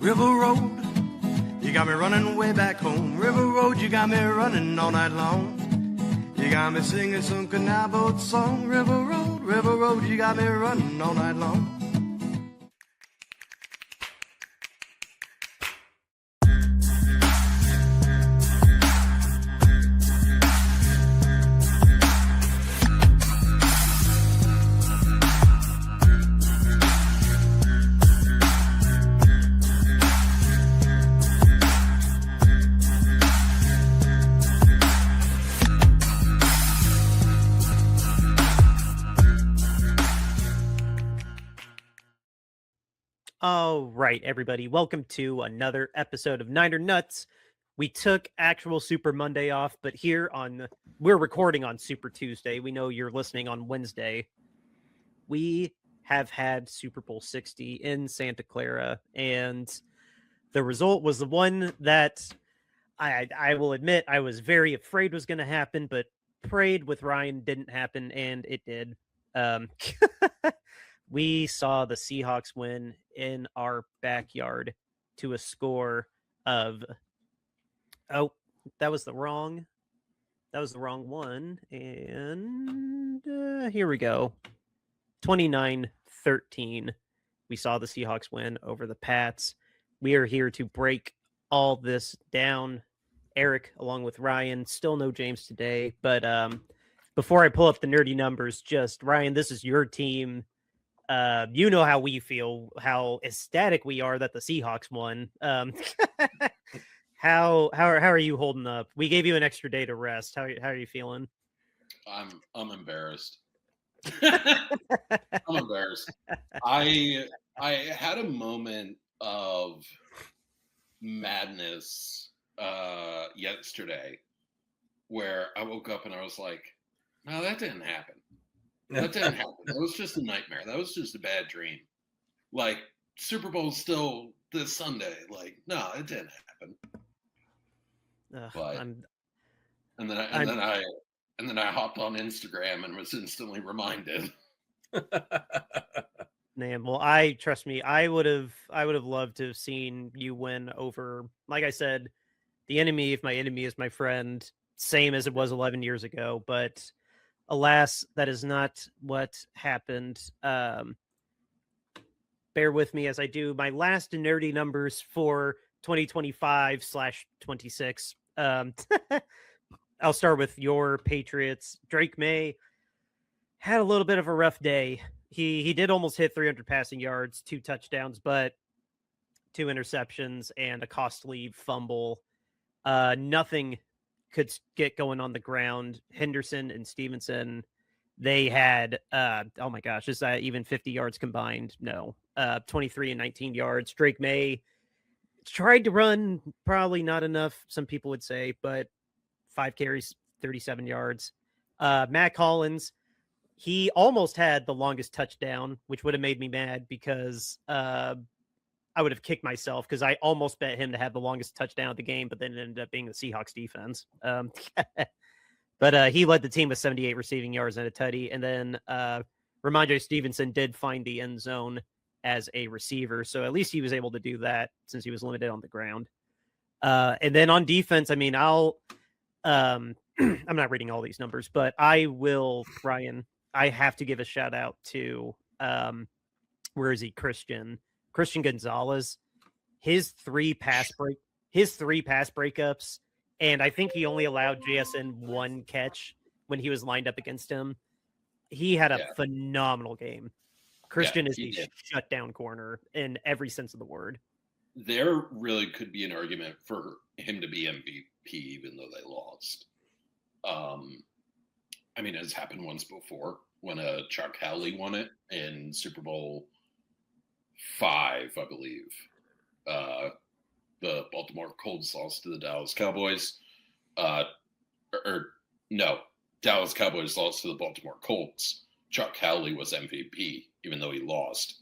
River Road, you got me running way back home. River Road, you got me running all night long. You got me singing some canal boat song. River Road, you got me running all night long. All right, everybody. Welcome to another episode of Niner Nuts. We took actual Super Monday off, but we're recording on Super Tuesday. We know you're listening on Wednesday. We have had Super Bowl 60 in Santa Clara, and the result was the one that I will admit I was very afraid was going to happen, but prayed with Ryan didn't happen, and it did. We saw the Seahawks win in our backyard to a score of that was the wrong one, and here we go. 29-13. We saw the Seahawks win over the Pats. We are here to break all this down. Eric, along with Ryan, still no James today, but before I pull up the nerdy numbers, just Ryan, this is your team. You know how we feel, how ecstatic we are that the Seahawks won. How are you holding up? We gave you an extra day to rest. How are you feeling? I'm embarrassed. I'm embarrassed. I had a moment of madness yesterday where I woke up and I was like, no, that didn't happen. That didn't happen. That was just a nightmare. That was just a bad dream. Like, Super Bowl's still this Sunday. Like, no, it didn't happen. And then I hopped on Instagram and was instantly reminded. Man, well, trust me, I would have loved to have seen you win over, like I said, the enemy, if my enemy is my friend, same as it was 11 years ago, but alas, that is not what happened. Bear with me as I do my last nerdy numbers for 2025/26. I'll start with your Patriots. Drake May had a little bit of a rough day. He did almost hit 300 passing yards, 2 touchdowns, but 2 interceptions and a costly fumble. Nothing could get going on the ground. Henderson and Stevenson, they had, oh my gosh, is that even 50 yards combined? No, 23 and 19 yards. Drake May tried to run, probably not enough, some people would say, but 5 carries, 37 yards. Matt Collins, he almost had the longest touchdown, which would have made me mad because I would have kicked myself because I almost bet him to have the longest touchdown of the game, but then it ended up being the Seahawks defense. But he led the team with 78 receiving yards and a tutty. And then Ramondre Stevenson did find the end zone as a receiver. So at least he was able to do that since he was limited on the ground. And then on defense, I mean, I'm not reading all these numbers, but I will, Ryan, I have to give a shout out to, where is he? Christian Gonzalez, his three pass breakups, and I think he only allowed JSN 1 catch when he was lined up against him. He had a phenomenal game. Christian is a shutdown corner in every sense of the word. There really could be an argument for him to be MVP, even though they lost. I mean, it's happened once before when Chuck Howley won it in Super Bowl 5, I believe. The Baltimore Colts lost to the Dallas Cowboys. Dallas Cowboys lost to the Baltimore Colts. Chuck Howley was MVP, even though he lost.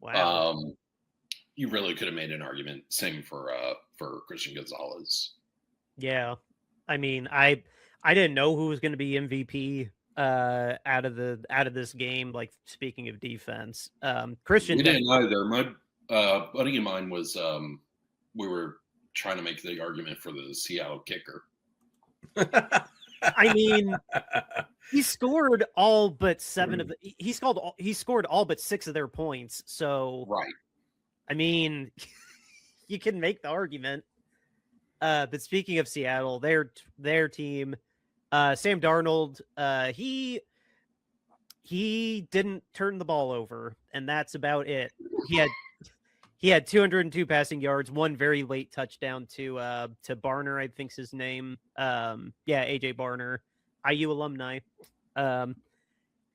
Wow. You really could have made an argument. Same for Christian Gonzalez. Yeah, I mean, I didn't know who was going to be MVP out of this game. Like, speaking of defense, Christian, we didn't either. buddy of mine was we were trying to make the argument for the Seattle kicker. I mean, he scored all but 7 of the. He scored all but 6 of their points. So, Right. I mean, you can make the argument. But speaking of Seattle, their team, Sam Darnold, he didn't turn the ball over, and that's about it. He had 202 passing yards, one very late touchdown to Barner, I think's his name. AJ Barner, IU alumni. And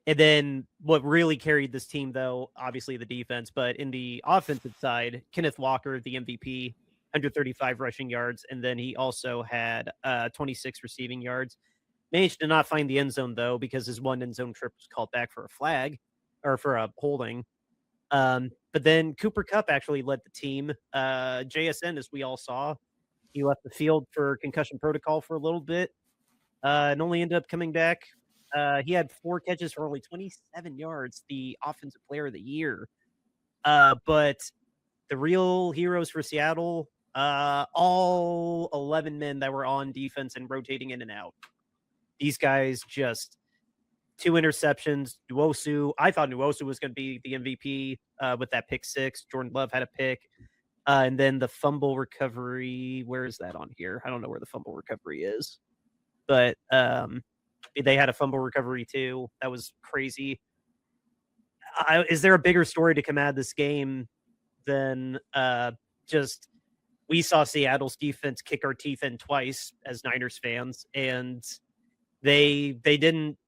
then what really carried this team, though, obviously the defense, but in the offensive side, Kenneth Walker, the MVP, 135 rushing yards, and then he also had 26 receiving yards. Managed to not find the end zone, though, because his one end zone trip was called back for a flag or for a holding. But then Cooper Kupp actually led the team. JSN, as we all saw, he left the field for concussion protocol for a little bit and only ended up coming back. He had 4 catches for only 27 yards, the offensive player of the year. But the real heroes for Seattle, all 11 men that were on defense and rotating in and out. These guys just 2 interceptions. Nwosu, I thought Nwosu was going to be the MVP with that pick 6. Jordan Love had a pick. And then the fumble recovery. Where is that on here? I don't know where the fumble recovery is. But they had a fumble recovery too. That was crazy. Is there a bigger story to come out of this game than just we saw Seattle's defense kick our teeth in twice as Niners fans, and they didn't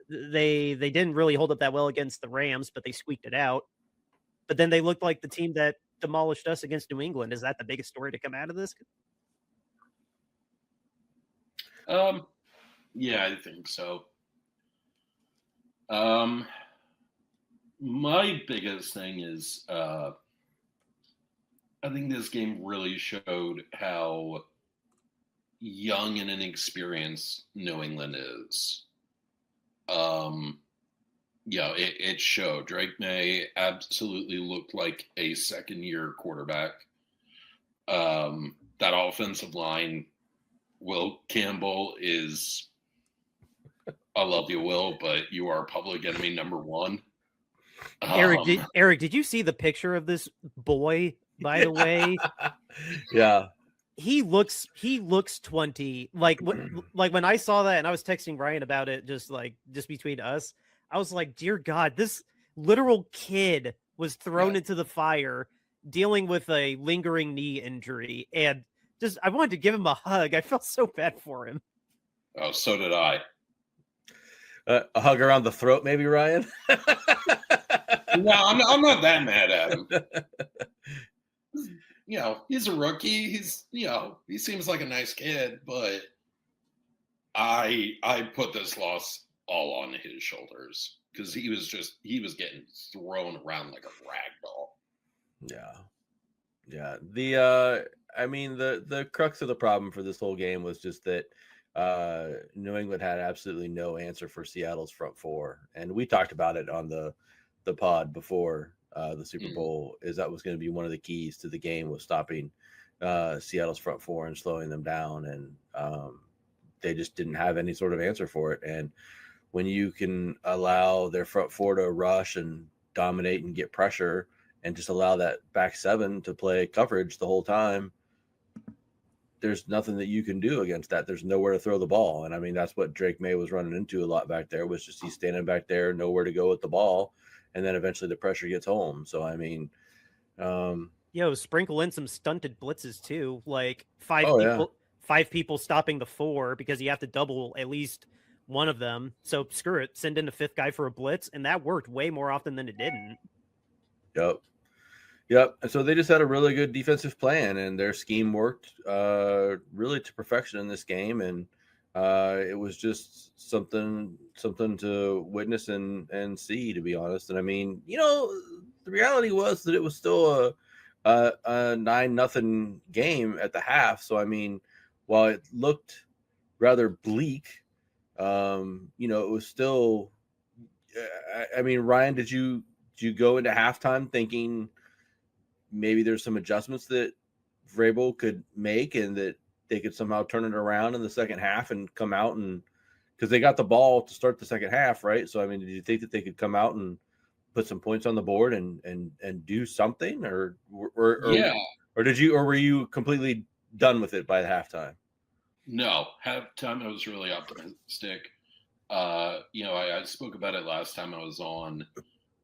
really hold up that well against the Rams, but they squeaked it out. But then they looked like the team that demolished us against New England. Is that the biggest story to come out of this? Yeah, I think so. My biggest thing is I think this game really showed how young and inexperienced New England is. It showed. Drake May absolutely looked like a second-year quarterback. That offensive line, Will Campbell is, I love you, Will, but you are public enemy number 1. Eric, did you see the picture of this boy, by the way? Yeah. He looks 20. Like when I saw that and I was texting Ryan about it, just between us, I was like, dear God, this literal kid was thrown into the fire dealing with a lingering knee injury. And just, I wanted to give him a hug. I felt so bad for him. Oh, so did I. A hug around the throat, maybe, Ryan? No, I'm not that mad at him. He's a rookie. He seems like a nice kid, but I put this loss all on his shoulders because he was getting thrown around like a rag doll. Yeah. The crux of the problem for this whole game was just that New England had absolutely no answer for Seattle's front 4, and we talked about it on the pod before the Super Bowl. Is that was going to be one of the keys to the game, was stopping Seattle's front 4 and slowing them down, and they just didn't have any sort of answer for it. And when you can allow their front 4 to rush and dominate and get pressure, and just allow that back 7 to play coverage the whole time, there's nothing that you can do against that. There's nowhere to throw the ball. And I mean, that's what Drake May was running into a lot back there, was just he's standing back there, nowhere to go with the ball. And then eventually the pressure gets home. So, I mean, sprinkle in some stunted blitzes too, like 5 people stopping the 4 because you have to double at least one of them. So screw it, send in the 5th guy for a blitz. And that worked way more often than it didn't. Yep. And so they just had a really good defensive plan, and their scheme worked really to perfection in this game. And it was just something to witness and see, to be honest. And I mean, the reality was that it was still a 9-0 game at the half. So, I mean, while it looked rather bleak, it was still, I mean, Ryan, did you go into halftime thinking maybe there's some adjustments that Vrabel could make and that they could somehow turn it around in the second half and come out and because they got the ball to start the second half, right? So, I mean, did you think that they could come out and put some points on the board and do something or did you, or were you completely done with it by the halftime? No, halftime I was really optimistic. I spoke about it last time I was on.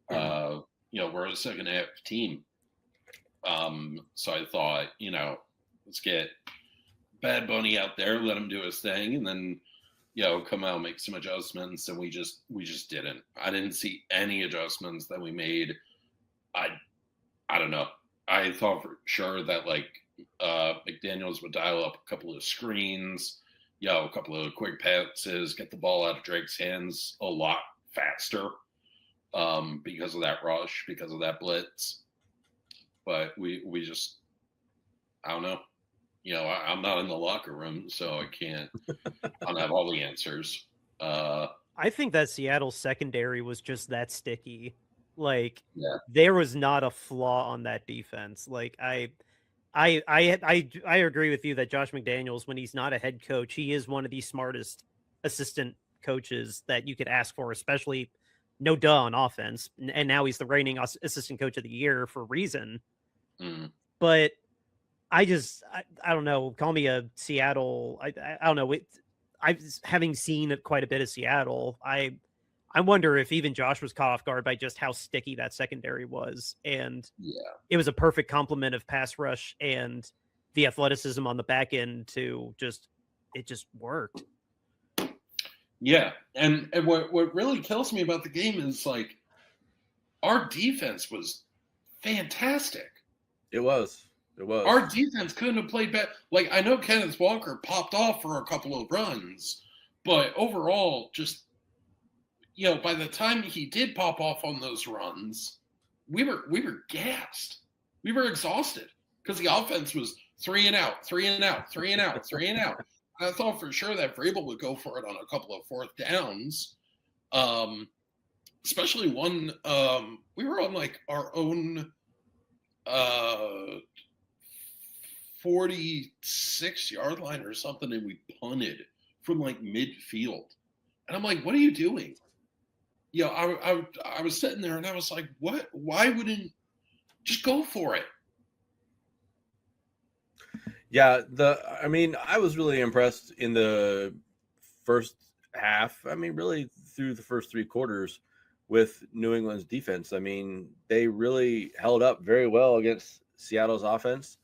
We're a second half team. So I thought, let's get Bad Bunny out there, let him do his thing, and then, come out and make some adjustments. And we just didn't. I didn't see any adjustments that we made. I don't know. I thought for sure that McDaniels would dial up a couple of screens, a couple of quick passes, get the ball out of Drake's hands a lot faster because of that rush, because of that blitz. But we just, I don't know. I'm not in the locker room, so I don't have all the answers. I think that Seattle secondary was just that sticky. There was not a flaw on that defense. I agree with you that Josh McDaniels, when he's not a head coach, he is one of the smartest assistant coaches that you could ask for, especially no duh on offense. And now he's the reigning assistant coach of the year for a reason. Mm. But I don't know. Call me a Seattle. I don't know. Having seen quite a bit of Seattle, I wonder if even Josh was caught off guard by just how sticky that secondary was. And it was a perfect complement of pass rush and the athleticism on the back end it just worked. Yeah. And what really kills me about the game is our defense was fantastic. It was. Our defense couldn't have played better. I know Kenneth Walker popped off for a couple of runs, but overall, just, by the time he did pop off on those runs, we were gassed. We were exhausted because the offense was 3 and out, 3 and out, 3 and out, 3 and out. I thought for sure that Vrabel would go for it on a couple of fourth downs, especially one. We were on our own 46-yard line or something, and we punted from midfield. And I'm like, what are you doing? I was sitting there and I was like, what? Why wouldn't just go for it? Yeah, I was really impressed in the first half. Really through the first three quarters with New England's defense. They really held up very well against Seattle's offense.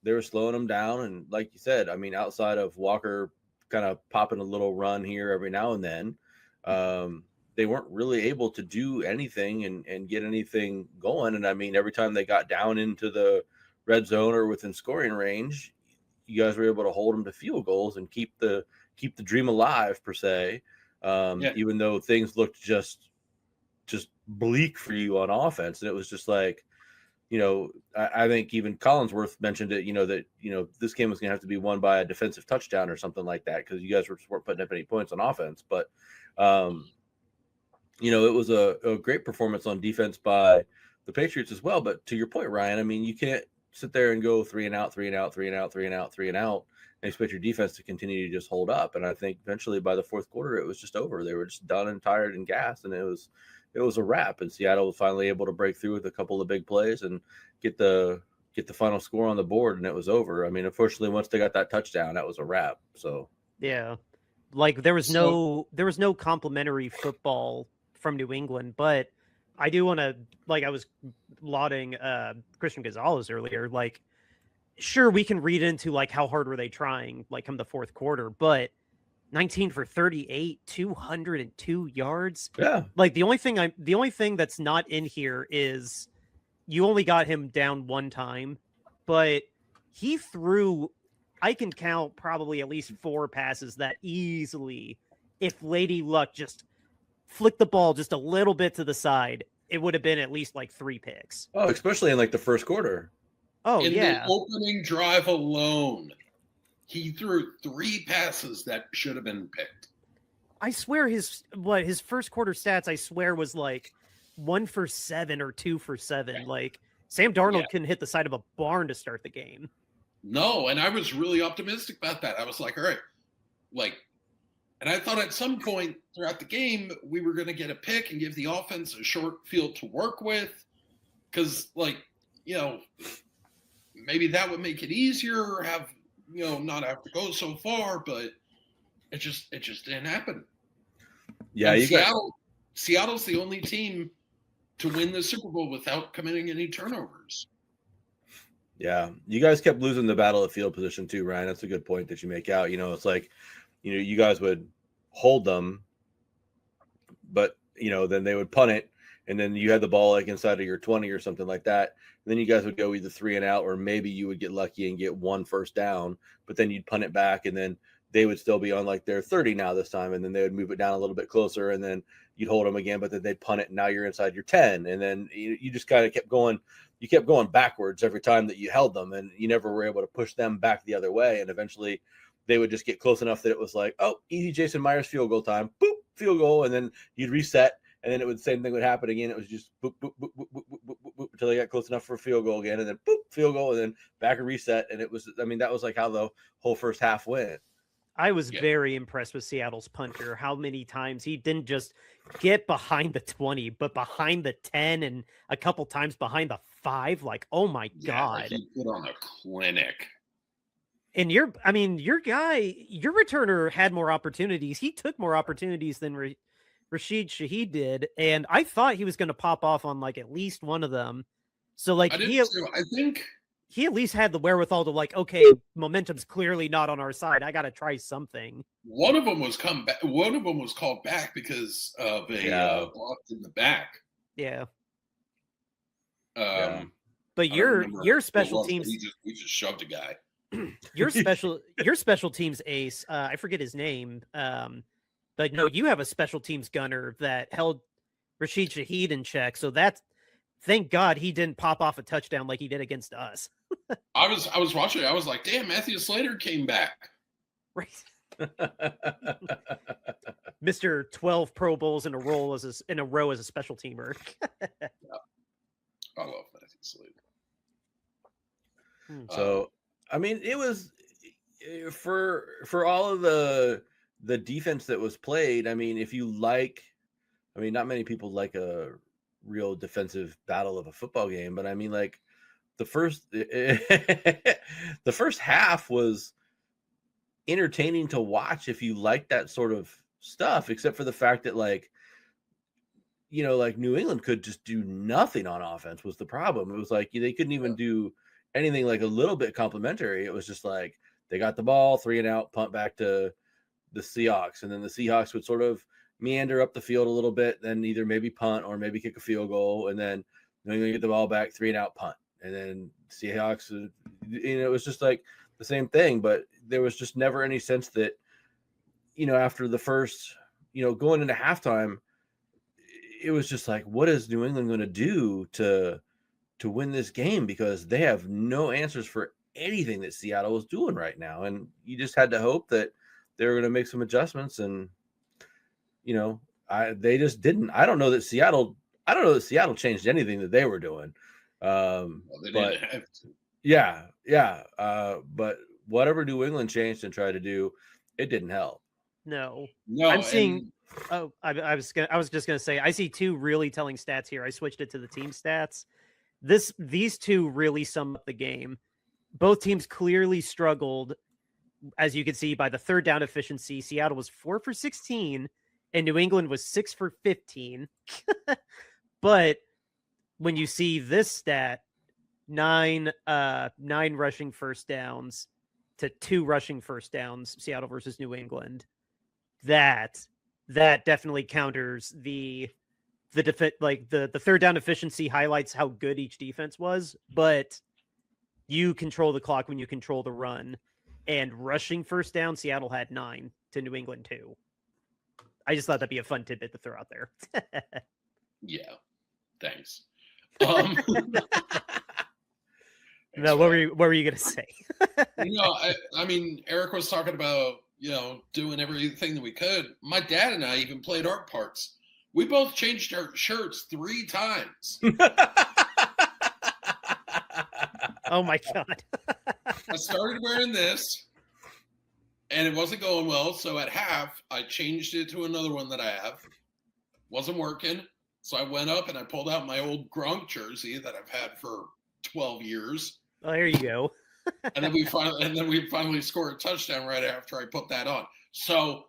They were slowing them down. And like you said, outside of Walker kind of popping a little run here every now and then, they weren't really able to do anything and get anything going. And every time they got down into the red zone or within scoring range, you guys were able to hold them to field goals and keep the dream alive per se. Even though things looked just bleak for you on offense. And it was just I think even Collinsworth mentioned it, that, this game was going to have to be won by a defensive touchdown or something like that, because you guys weren't putting up any points on offense. But, it was a great performance on defense by the Patriots as well. But to your point, Ryan, you can't sit there and go 3 and out, 3 and out, 3 and out, 3 and out, 3 and out, and expect your defense to continue to just hold up. And I think eventually by the fourth quarter, it was just over. They were just done and tired and gassed, and it was a wrap. And Seattle was finally able to break through with a couple of big plays and get the final score on the board, and it was over. Unfortunately, once they got that touchdown, that was a wrap. So yeah, there was no complimentary football from New England, but I do want to, I was lauding Christian Gonzalez earlier. Sure, we can read into how hard were they trying, come the fourth quarter, but 19 for 38, 202 yards. Yeah. The only thing that's not in here is you only got him down one time, but he threw, I can count probably at least 4 passes that easily, if Lady Luck just flicked the ball just a little bit to the side, it would have been at least 3 picks. Oh, especially in the first quarter. Oh, in yeah. the opening drive alone, he threw 3 passes that should have been picked. I swear his first quarter stats, I swear, was 1 for 7 or 2 for 7. Sam Darnold couldn't hit the side of a barn to start the game. No, and I was really optimistic about that. I was like, all right, and I thought at some point throughout the game, we were going to get a pick and give the offense a short field to work with. Because, maybe that would make it easier or have, not have to go so far. But it just didn't happen. Yeah, Seattle's the only team to win the Super Bowl without committing any turnovers. Yeah, you guys kept losing the battle of field position too, Ryan. That's a good point that you make out. It's like, you guys would hold them, but then they would punt it, and then you had the ball like inside of your 20 or something like that. And then you guys would go either 3 and out, or maybe you would get lucky and get 1 first down, but then you'd punt it back, and then they would still be on like their 30 now this time, and then they would move it down a little bit closer, and then you'd hold them again, but then they'd punt it, and now you're inside your 10, and then you just kind of kept going. You kept going backwards every time that you held them, and you never were able to push them back the other way. And eventually they would just get close enough that it was like, oh, easy Jason Myers field goal time, boop, field goal. And then you'd reset, and then same thing would happen again. It was just boop, boop, boop, boop, boop, boop, boop, boop, until they got close enough for a field goal again, and then boop, field goal, and then back and reset. And that was like how the whole first half went. I was very impressed with Seattle's punter, how many times he didn't just get behind the 20, but behind the 10 and a couple times behind the 5. Like, oh my God. He put on a clinic. And your returner had more opportunities. He took more opportunities than Rashid Shaheed did. And I thought he was going to pop off on like at least one of them. So I think he at least had the wherewithal to like, okay, momentum's clearly not on our side. I got to try something. One of them was One of them was called back because of a block in the back. Yeah. Yeah. But your special teams, we just shoved a guy. your special teams ace, I forget his name. But no, you have a special teams gunner that held Rashid Shaheed in check. So thank God he didn't pop off a touchdown like he did against us. I was watching it. I was like, damn, Matthew Slater came back. Right. Mr. 12 Pro Bowls in a row as a special teamer. Yeah. I love Matthew Slater. So, I mean, it was for all of the defense that was played. I mean, not many people like a real defensive battle of a football game, but I mean, like the first half was entertaining to watch if you like that sort of stuff, except for the fact that like New England could just do nothing on offense was the problem. It was like they couldn't even do anything like a little bit complimentary. It was just like they got the ball, 3 and out, punt back to the Seahawks, and then the Seahawks would sort of meander up the field a little bit, then either maybe punt or maybe kick a field goal, and then New England get the ball back, 3 and out, punt, and then Seahawks. It was just like the same thing, but there was just never any sense that after the first going into halftime, it was just like, what is New England going to do to win this game? Because they have no answers for anything that Seattle was doing right now. And you just had to hope that they were going to make some adjustments. And, they just didn't. I don't know that Seattle changed anything that they were doing. They didn't have to. Yeah. But whatever New England changed and tried to do, it didn't help. No. I'm seeing. Oh, I was just gonna say I see 2 really telling stats here. I switched it to the team stats. These 2 really sum up the game. Both teams clearly struggled, as you can see by the third down efficiency. Seattle was 4 for 16, and New England was 6 for 15. But when you see this stat, 9 rushing first downs to 2 rushing first downs, Seattle versus New England, that definitely counters the third down efficiency highlights how good each defense was, but you control the clock when you control the run. And rushing first down, Seattle had 9 to New England 2. I just thought that'd be a fun tidbit to throw out there. Yeah, thanks. No, what were you gonna say? I mean, Eric was talking about doing everything that we could. My dad and I even played our parts. We both changed our shirts 3 times. Oh my God. I started wearing this, and it wasn't going well. So at half, I changed it to another one that I have. Wasn't working. So I went up and I pulled out my old Gronk jersey that I've had for 12 years. Oh, there you go. And then we finally scored a touchdown right after I put that on. So,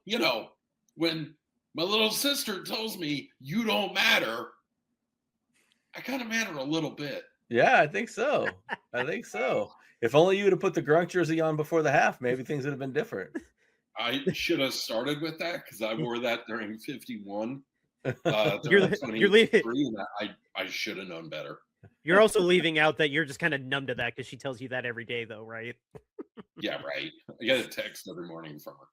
when my little sister tells me you don't matter, I kind of matter a little bit. Yeah, I think so. If only you would have put the Grunk jersey on before the half, maybe things would have been different. I should have started with that because I wore that during 51. You're leaving. And I should have known better. You're also leaving out that you're just kind of numb to that because she tells you that every day, though, right? Yeah, right. I get a text every morning from her.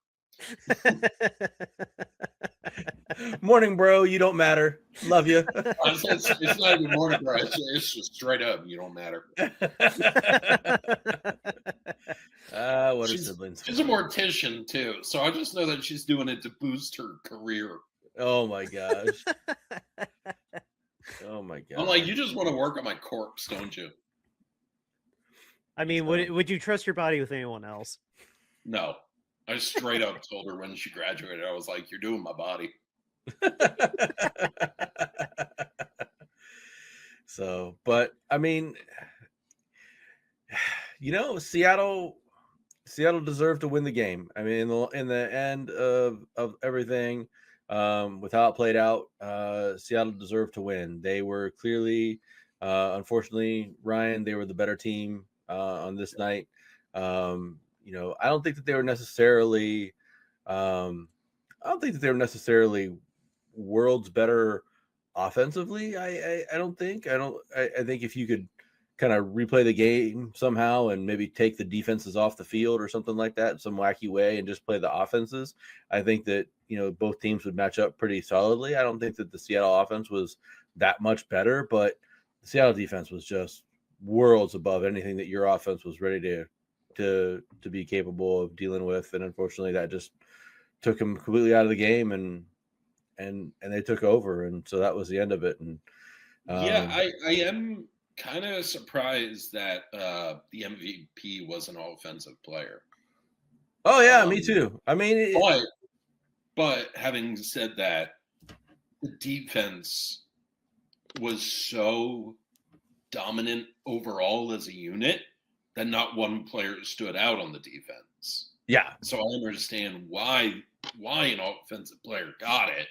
Morning, bro. You don't matter. Love you. It's not even morning, bro. It's just straight up. You don't matter. What are siblings? She's a mortician too, so I just know that she's doing it to boost her career. Oh my gosh. Oh my god. I'm like, you just want to work on my corpse, don't you? I mean, would you trust your body with anyone else? No. I straight up told her when she graduated, I was like, you're doing my body. So, but I mean, Seattle deserved to win the game. I mean, in the end of everything, with how it played out, Seattle deserved to win. They were clearly, unfortunately, Ryan, they were the better team on this night. I don't think that they were necessarily, worlds better offensively. I think if you could kind of replay the game somehow and maybe take the defenses off the field or something like that in some wacky way and just play the offenses, I think that, both teams would match up pretty solidly. I don't think that the Seattle offense was that much better, but the Seattle defense was just worlds above anything that your offense was ready to be capable of dealing with. And unfortunately that just took them completely out of the game and they took over. And so that was the end of it. And I am kind of surprised that the MVP was an offensive player. Oh yeah, me too. I mean, but having said that, the defense was so dominant overall as a unit that not one player stood out on the defense. Yeah. So I understand why an offensive player got it.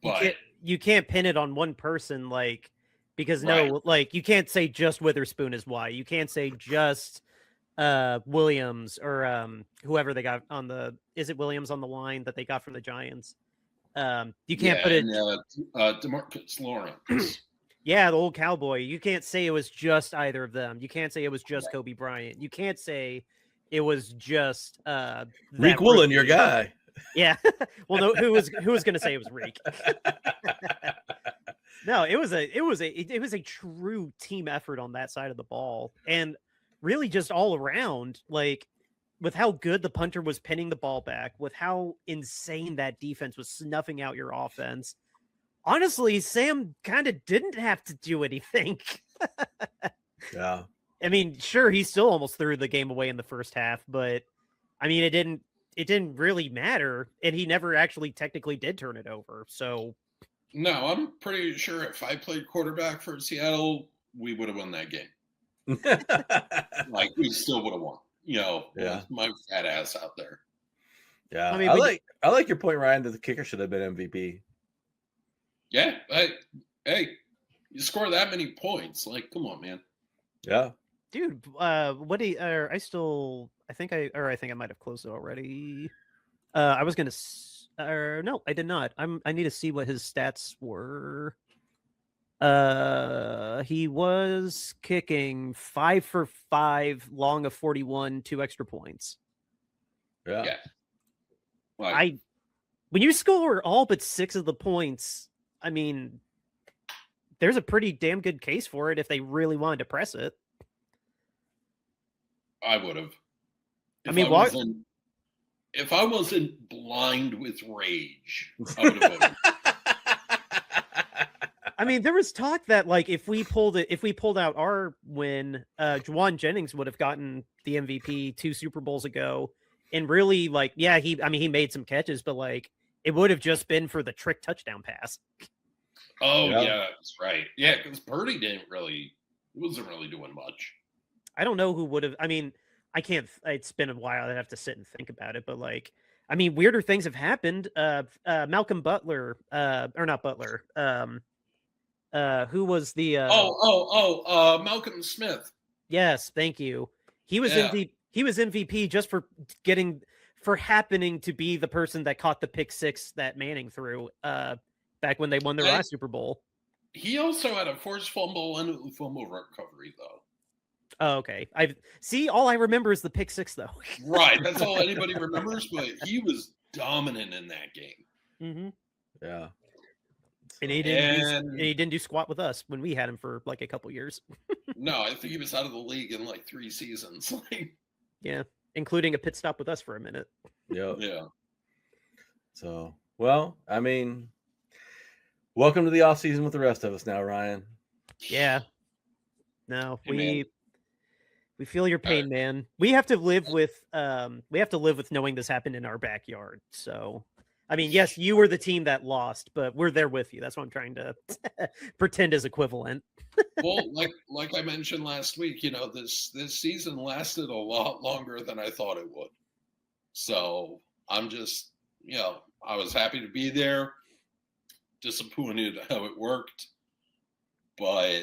But you can't pin it on one person, because you can't say just Witherspoon is why. You can't say just Williams or whoever they got is it Williams on the line that they got from the Giants? You can't put it. DeMarcus Lawrence. Yeah, the old cowboy. You can't say it was just either of them. You can't say it was just Kobe Bryant. You can't say it was just Reek Woolen, your guy. Yeah. Well, no, who was going to say it was Reek? No, it was a true team effort on that side of the ball, and really just all around, with how good the punter was pinning the ball back, with how insane that defense was snuffing out your offense. Honestly, Sam kind of didn't have to do anything. Yeah. I mean, sure, he still almost threw the game away in the first half, but I mean, it didn't really matter, and he never actually technically did turn it over. So no, I'm pretty sure if I played quarterback for Seattle, we would have won that game. We still would have won. Yeah. My fat ass out there. Yeah, I mean, I like your point, Ryan, that the kicker should have been MVP. Yeah, hey, you score that many points, come on, man. Yeah, dude. What do you, I think I might have closed it already. I was gonna. No, I did not. I need to see what his stats were. He was kicking 5 for 5, long of 41, 2 extra points. Yeah. When you score all but 6 of the points, I mean, there's a pretty damn good case for it if they really wanted to press it. I would have. If I wasn't blind with rage, I would have voted. I mean, there was talk that like if we pulled out our win, Juwan Jennings would have gotten the MVP 2 Super Bowls ago. And really, like, yeah, he made some catches, but like it would have just been for the trick touchdown pass. Oh yeah, that's right. Yeah, because Purdy wasn't really doing much. I don't know who would have. I mean, I can't. It's been a while. I'd have to sit and think about it. But like, I mean, weirder things have happened. Malcolm Butler, or not Butler. Who was the? Malcolm Smith. Yes, thank you. He was He was MVP just for happening to be the person that caught the pick six that Manning threw. Back when they won their last Super Bowl. He also had a forced fumble and a fumble recovery, though. Oh, okay. All I remember is the pick six, though. Right. That's all anybody remembers, but he was dominant in that game. Mm-hmm. Yeah. And he didn't do squat with us when we had him for like a couple years. No, I think he was out of the league in like 3 seasons. Yeah, including a pit stop with us for a minute. Yep. Yeah. So, well, I mean, welcome to the off season with the rest of us now, Ryan. Yeah. No, hey, we feel your pain, man. We have to live with knowing this happened in our backyard. So, I mean, yes, you were the team that lost, but we're there with you. That's what I'm trying to pretend is equivalent. Well, like I mentioned last week, this season lasted a lot longer than I thought it would. So I'm just, I was happy to be there. Disappointed how it worked, but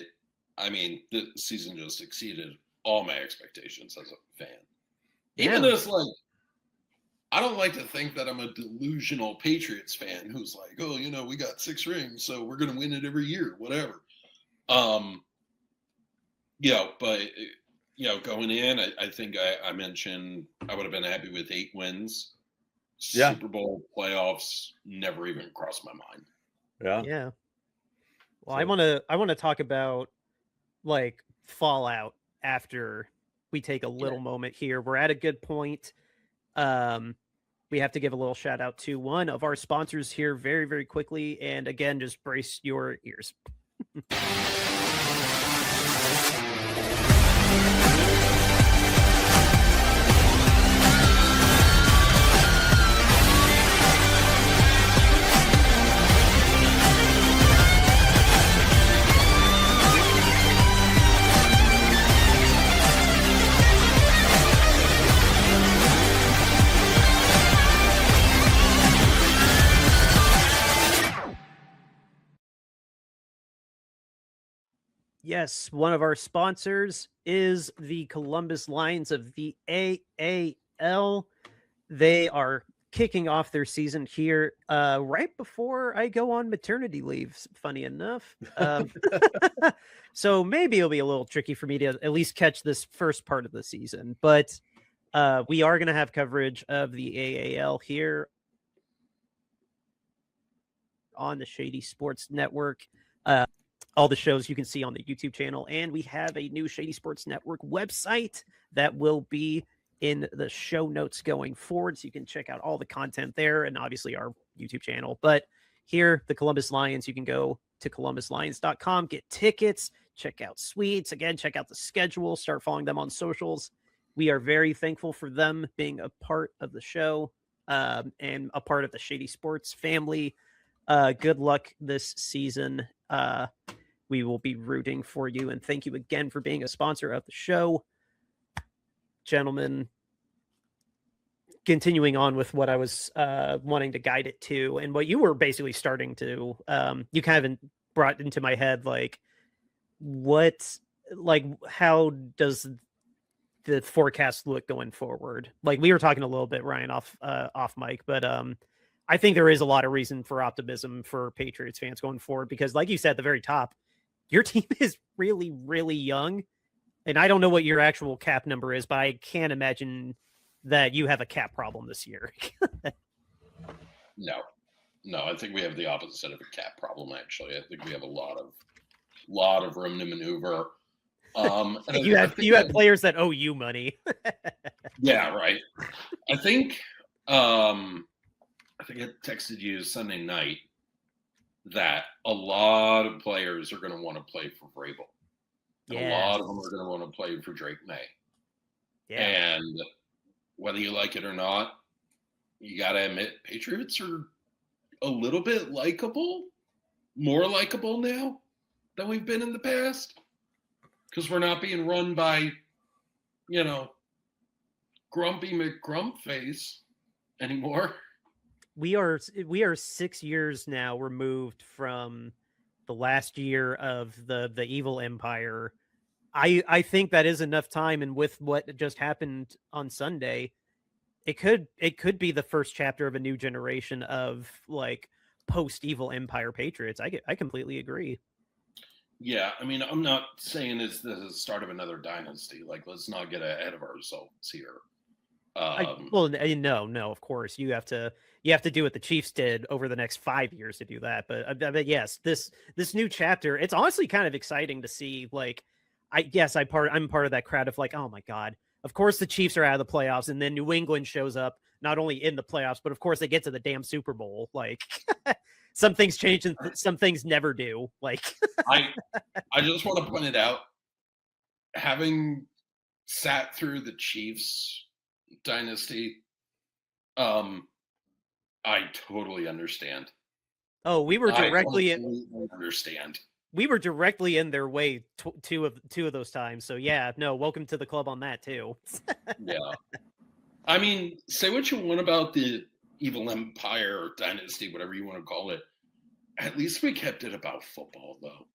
I mean, the season just exceeded all my expectations as a fan. Even as I don't like to think that I'm a delusional Patriots fan who's like, oh, we got 6 rings, so we're going to win it every year, whatever. But going in, I think I mentioned I would have been happy with 8 wins. Yeah. Super Bowl playoffs never even crossed my mind. Yeah. Well, so, I want to talk about like fallout after we take a little moment here. We're at a good point. We have to give a little shout out to one of our sponsors here very, very quickly. And again, just brace your ears. Yes, one of our sponsors is the Columbus Lions of the AAL. They are kicking off their season here right before I go on maternity leave, funny enough. So maybe it'll be a little tricky for me to at least catch this first part of the season. But we are going to have coverage of the AAL here on the Shady Sports Network. All the shows you can see on the YouTube channel. And we have a new Shady Sports Network website that will be in the show notes going forward. So you can check out all the content there and obviously our YouTube channel. But here, the Columbus Lions, you can go to columbuslions.com, get tickets, check out suites. Again, check out the schedule, start following them on socials. We are very thankful for them being a part of the show and a part of the Shady Sports family. Good luck this season. We will be rooting for you, and thank you again for being a sponsor of the show. Gentlemen, continuing on with what I was wanting to guide it to, and what you were basically starting to, you kind of brought into my head, how does the forecast look going forward? Like, we were talking a little bit, Ryan, off mic, but I think there is a lot of reason for optimism for Patriots fans going forward, because like you said at the very top, your team is really, really young. And I don't know what your actual cap number is, but I can't imagine that you have a cap problem this year. No, I think we have the opposite of a cap problem, actually. I think we have a lot of room to maneuver. You have players that owe you money. Yeah, right. I think I texted you Sunday night that a lot of players are going to want to play for Vrabel. And a lot of them are going to want to play for Drake May. Yeah. And whether you like it or not, you got to admit, Patriots are a little bit likable, more likable now than we've been in the past. Because we're not being run by, Grumpy McGrumpface anymore. We are 6 years now removed from the last year of the evil empire. I think that is enough time, and with what just happened on Sunday, it could be the first chapter of a new generation of like post evil empire Patriots. I completely agree. Yeah, I mean, I'm not saying it's the start of another dynasty. Like, let's not get ahead of ourselves here. No, of course you have to do what the Chiefs did over the next 5 years to do that. But yes, this new chapter, it's honestly kind of exciting to see. Like, I'm part of that crowd of like, oh my god, of course the Chiefs are out of the playoffs, and then New England shows up not only in the playoffs, but of course they get to the damn Super Bowl. Like, some things change and some things never do. Like, I just want to point it out, having sat through the Chiefs dynasty, I totally understand. Oh, we were directly understand. We were directly in their way two of those times. So yeah, no, welcome to the club on that too. Yeah, I mean, say what you want about the evil empire or dynasty, whatever you want to call it. At least we kept it about football, though.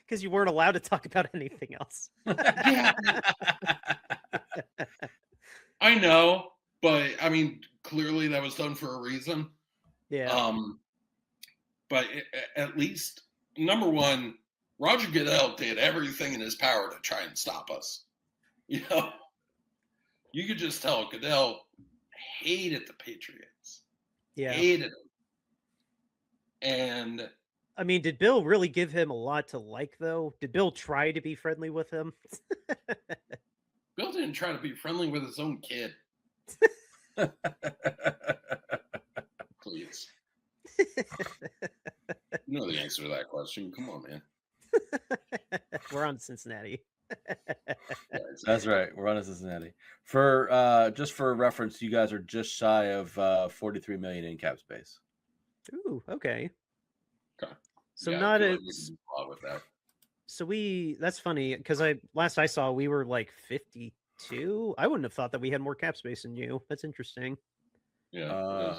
Because you weren't allowed to talk about anything else. Yeah. I know, but I mean, clearly that was done for a reason. Yeah. But at least, number one, Roger Goodell did everything in his power to try and stop us. You could just tell Goodell hated the Patriots. Yeah. Hated them. And I mean, did Bill really give him a lot to like, though? Did Bill try to be friendly with him? Bill didn't try to be friendly with his own kid. Please. You know the answer to that question. Come on, man. We're on Cincinnati. Yeah, exactly. That's right. We're on to Cincinnati. For just for reference, you guys are just shy of $43 million in cap space. Ooh, okay. Okay. So Yeah, not I feel a. like we can do a lot with that. So that's funny because last I saw we were like 52. I wouldn't have thought that we had more cap space than you. That's interesting. Yeah.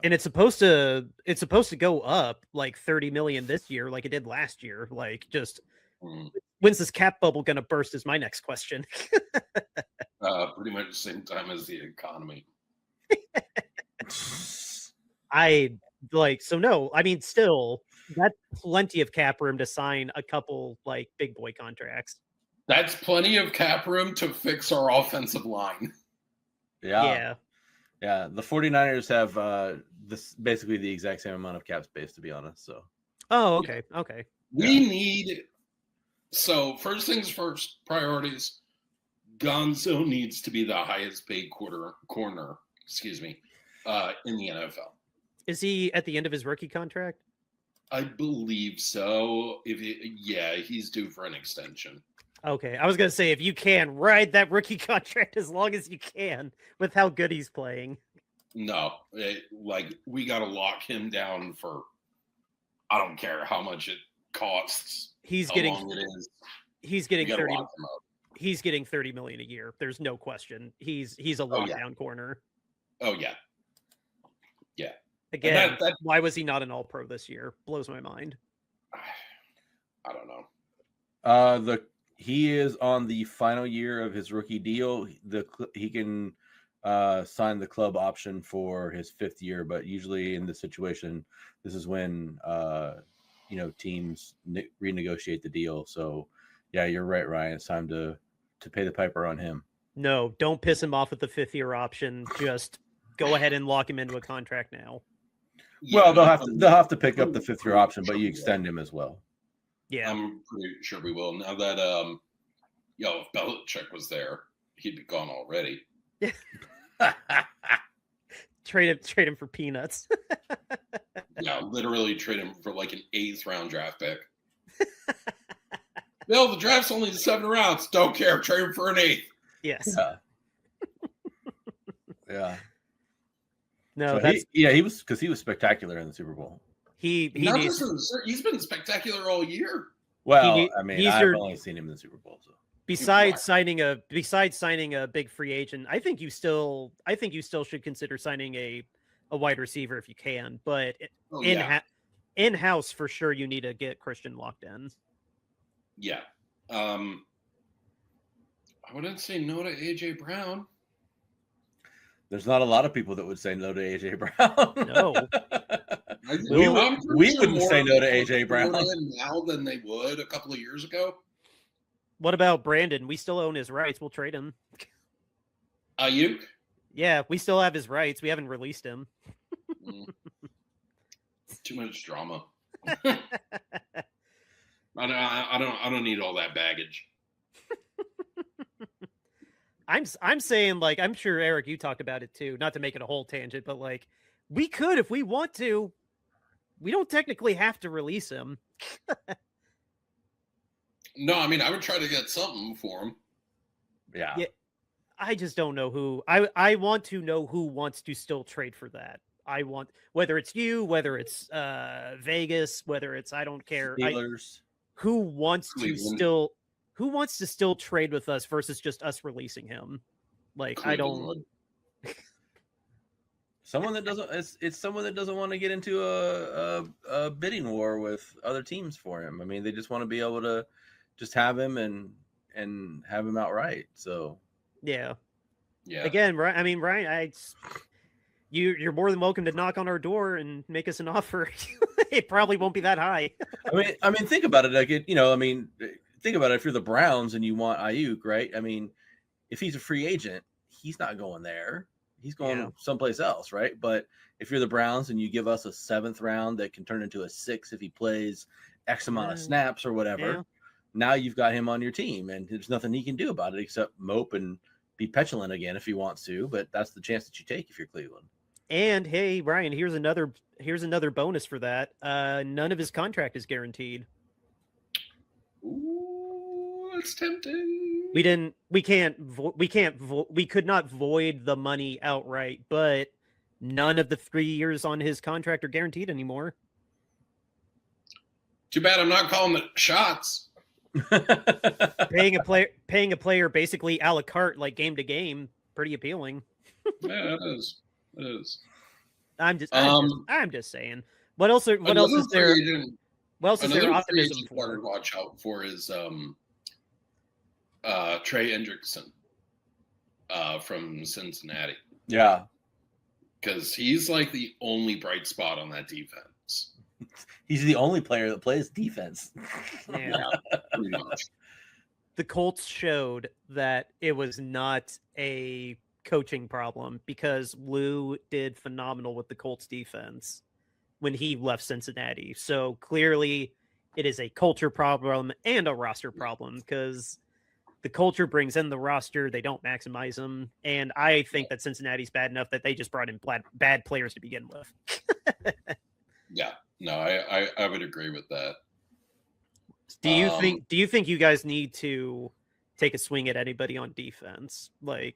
And it's supposed to go up like 30 million this year, like it did last year. Like, just when's this cap bubble gonna burst? Is my next question. Pretty much the same time as the economy. No, I mean, still, that's plenty of cap room to sign a couple like big boy contracts. That's plenty of cap room to fix our offensive line. Yeah. The 49ers have this basically the exact same amount of cap space, to be honest. So. Oh, okay. Yeah. Okay. We need. So first things first, priorities. Gonzo needs to be the highest paid corner. Excuse me, in the NFL. Is he at the end of his rookie contract? I believe so. He's due for an extension. Okay, I was gonna say, if you can ride that rookie contract as long as you can with how good he's playing. No, we got to lock him down for. I don't care how much it costs. He's getting 30. He's getting 30 million a year. There's no question. He's a lockdown corner. Oh yeah. Yeah. Again, why was he not an All-Pro this year? Blows my mind. I don't know. He is on the final year of his rookie deal. He can sign the club option for his 5th year, but usually in this situation, this is when teams renegotiate the deal. So yeah, you're right, Ryan. It's time to pay the piper on him. No, don't piss him off with the 5th year option. Just go ahead and lock him into a contract now. Well, they'll have to pick up the 5th year option, but you extend him as well. Yeah, I'm pretty sure we will. Now that if Belichick was there, he'd be gone already. Trade him for peanuts. Yeah, literally trade him for like an 8th round draft pick. Bill, the draft's only 7 rounds. Don't care. Trade him for an 8th. Yes. Yeah. Yeah. No, So he was because he was spectacular in the Super Bowl. he Not needs. just he's been spectacular all year. Well, I mean, I've only seen him in the Super Bowl. So besides signing a big free agent, I think you still should consider signing a wide receiver if you can. But in house for sure, you need to get Christian locked in. Yeah. I wouldn't say no to AJ Brown. There's not a lot of people that would say no to AJ Brown. No. we wouldn't say no to AJ Brown now than they would a couple of years ago. What about Brandon? We still own his rights. We'll trade him. Ayuk? Yeah, we still have his rights. We haven't released him. Too much drama. I don't need all that baggage. I'm saying, like, I'm sure Eric, you talked about it too. Not to make it a whole tangent, but like, we could if we want to. We don't technically have to release him. No, I mean I would try to get something for him. Yeah. I just don't know who. I want to know who wants to still trade for that. I want, whether it's you, whether it's Vegas, whether it's, I don't care. Steelers. Who wants to still trade with us versus just us releasing him? Like, Cleveland. I don't. Someone that doesn't. It's someone that doesn't want to get into a bidding war with other teams for him. I mean, they just want to be able to just have him and have him outright. So Yeah. Yeah. Again, right? I mean, Ryan, you're more than welcome to knock on our door and make us an offer. It probably won't be that high. I mean, think about it. Like think about it. If you're the Browns and you want Ayuk, right? I mean, if he's a free agent, he's not going there. He's going someplace else, right? But if you're the Browns and you give us a 7th round that can turn into a 6 if he plays X amount of snaps or whatever, now you've got him on your team, and there's nothing he can do about it except mope and be petulant again if he wants to. But that's the chance that you take if you're Cleveland. And hey, Ryan, here's another bonus for that. None of his contract is guaranteed. Ooh, it's tempting. We could not void the money outright, but none of the 3 years on his contract are guaranteed anymore. Too bad I'm not calling the shots. paying a player basically a la carte, like game to game, pretty appealing. Yeah, it is. It is. I'm just saying. What else is there? What else is there optimism for? To watch out for is Trey Hendrickson from Cincinnati. Yeah, because he's like the only bright spot on that defense. He's the only player that plays defense. Yeah, pretty much. The Colts showed that it was not a coaching problem because Lou did phenomenal with the Colts defense when he left Cincinnati. So clearly it is a culture problem and a roster problem because the culture brings in the roster. They don't maximize them. And I think that Cincinnati's bad enough that they just brought in bad players to begin with. Yeah, no, I would agree with that. Do you think you guys need to take a swing at anybody on defense? I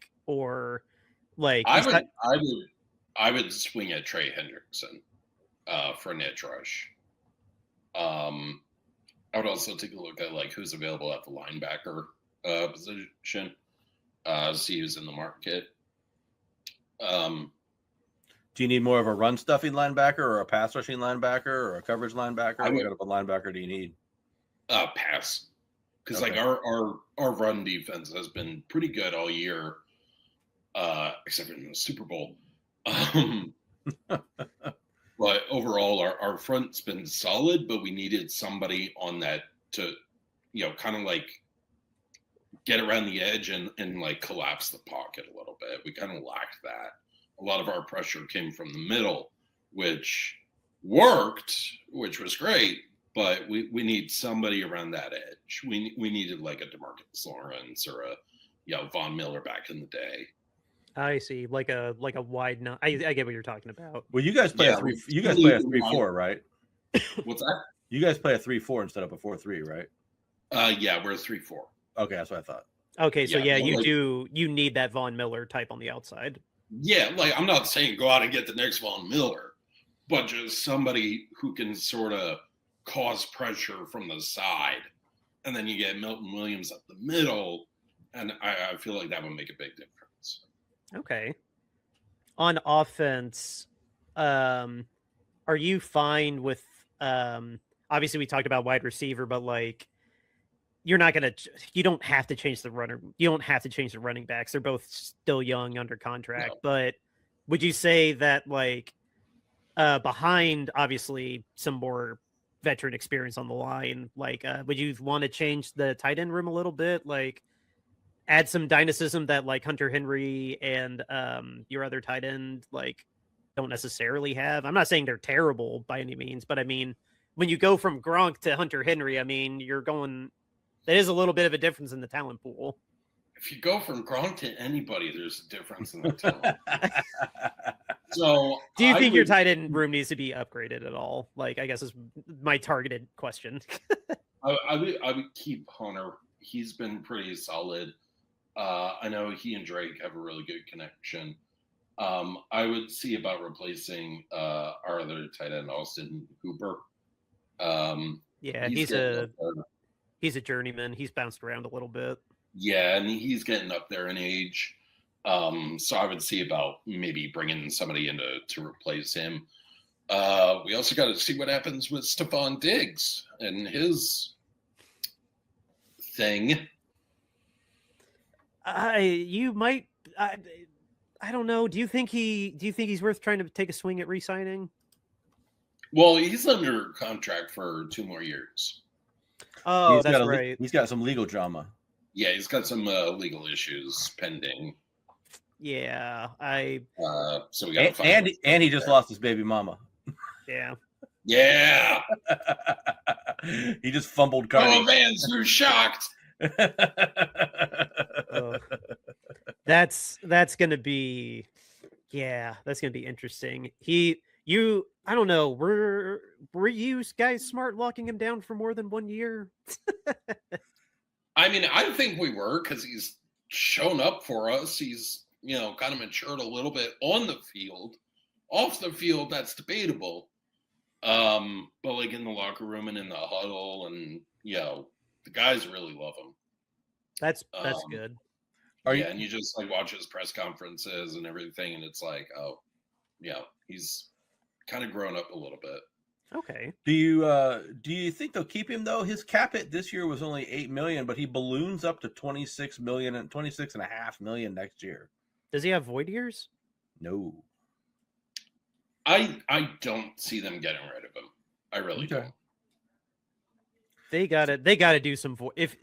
would swing at Trey Hendrickson for an edge rush. I would also take a look at like who's available at the linebacker position. See who's in the market. Do you need more of a run stuffing linebacker or a pass rushing linebacker or a coverage linebacker? What kind of a linebacker do you need? Pass. Because our run defense has been pretty good all year, except in the Super Bowl. But overall, our front's been solid, but we needed somebody on that to, kind of like get around the edge and like collapse the pocket a little bit. We kind of lacked that. A lot of our pressure came from the middle, which worked, which was great. But we need somebody around that edge. We needed like a DeMarcus Lawrence or a Von Miller back in the day. I see, like a wide. I get what you're talking about. Well, you guys play Yeah, a three. like You guys play a really 3-4, right? What's that? You guys play a 3-4 instead of a 4-3, right? Yeah, we're 3-4. Okay, that's what I thought. Okay, so Yeah, you need that Von Miller type on the outside. Yeah, like I'm not saying go out and get the next Von Miller, but just somebody who can sort of cause pressure from the side, and then you get Milton Williams up the middle, and I feel like that would make a big difference. Okay. On offense, are you fine with obviously we talked about wide receiver, but like you don't have to change the runner. You don't have to change the running backs. They're both still young under contract. No. But would you say that like behind obviously some more veteran experience on the line, like would you want to change the tight end room a little bit? Like add some dynamism that like Hunter Henry and your other tight end like don't necessarily have. I'm not saying they're terrible by any means, but I mean when you go from Gronk to Hunter Henry, I mean that is a little bit of a difference in the talent pool. If you go from Gronk to anybody, there's a difference in the talent. So, do you think your tight end room needs to be upgraded at all? Like, I guess is my targeted question. I would keep Hunter. He's been pretty solid. I know he and Drake have a really good connection. I would see about replacing our other tight end, Austin Hooper. Yeah, he's a journeyman. He's bounced around a little bit. Yeah, and he's getting up there in age. So I would see about maybe bringing somebody in to replace him. We also got to see what happens with Stephon Diggs and his thing. I don't know. Do you think he's worth trying to take a swing at re-signing? Well, he's under contract for 2 more years. Oh, that's right. He's got some legal drama. Yeah, he's got some legal issues pending. Yeah, so we got to and he just lost his baby mama. Yeah. Yeah. He just fumbled Cardi. Oh, man, so shocked. That's gonna be interesting. I don't know. Were you guys smart locking him down for more than 1 year? I mean, I think we were because he's shown up for us. He's, kind of matured a little bit on the field. Off the field, that's debatable. But like in the locker room and in the huddle, and the guys really love him. That's good. And you just like watch his press conferences and everything, and it's like, oh, yeah, he's kind of grown up a little bit. Okay. Do you think they'll keep him though? His cap hit this year was only $8 million, but he balloons up to $26 million and $26.5 million next year. Does he have void years? No. I don't see them getting rid of him. I really don't. They gotta do some if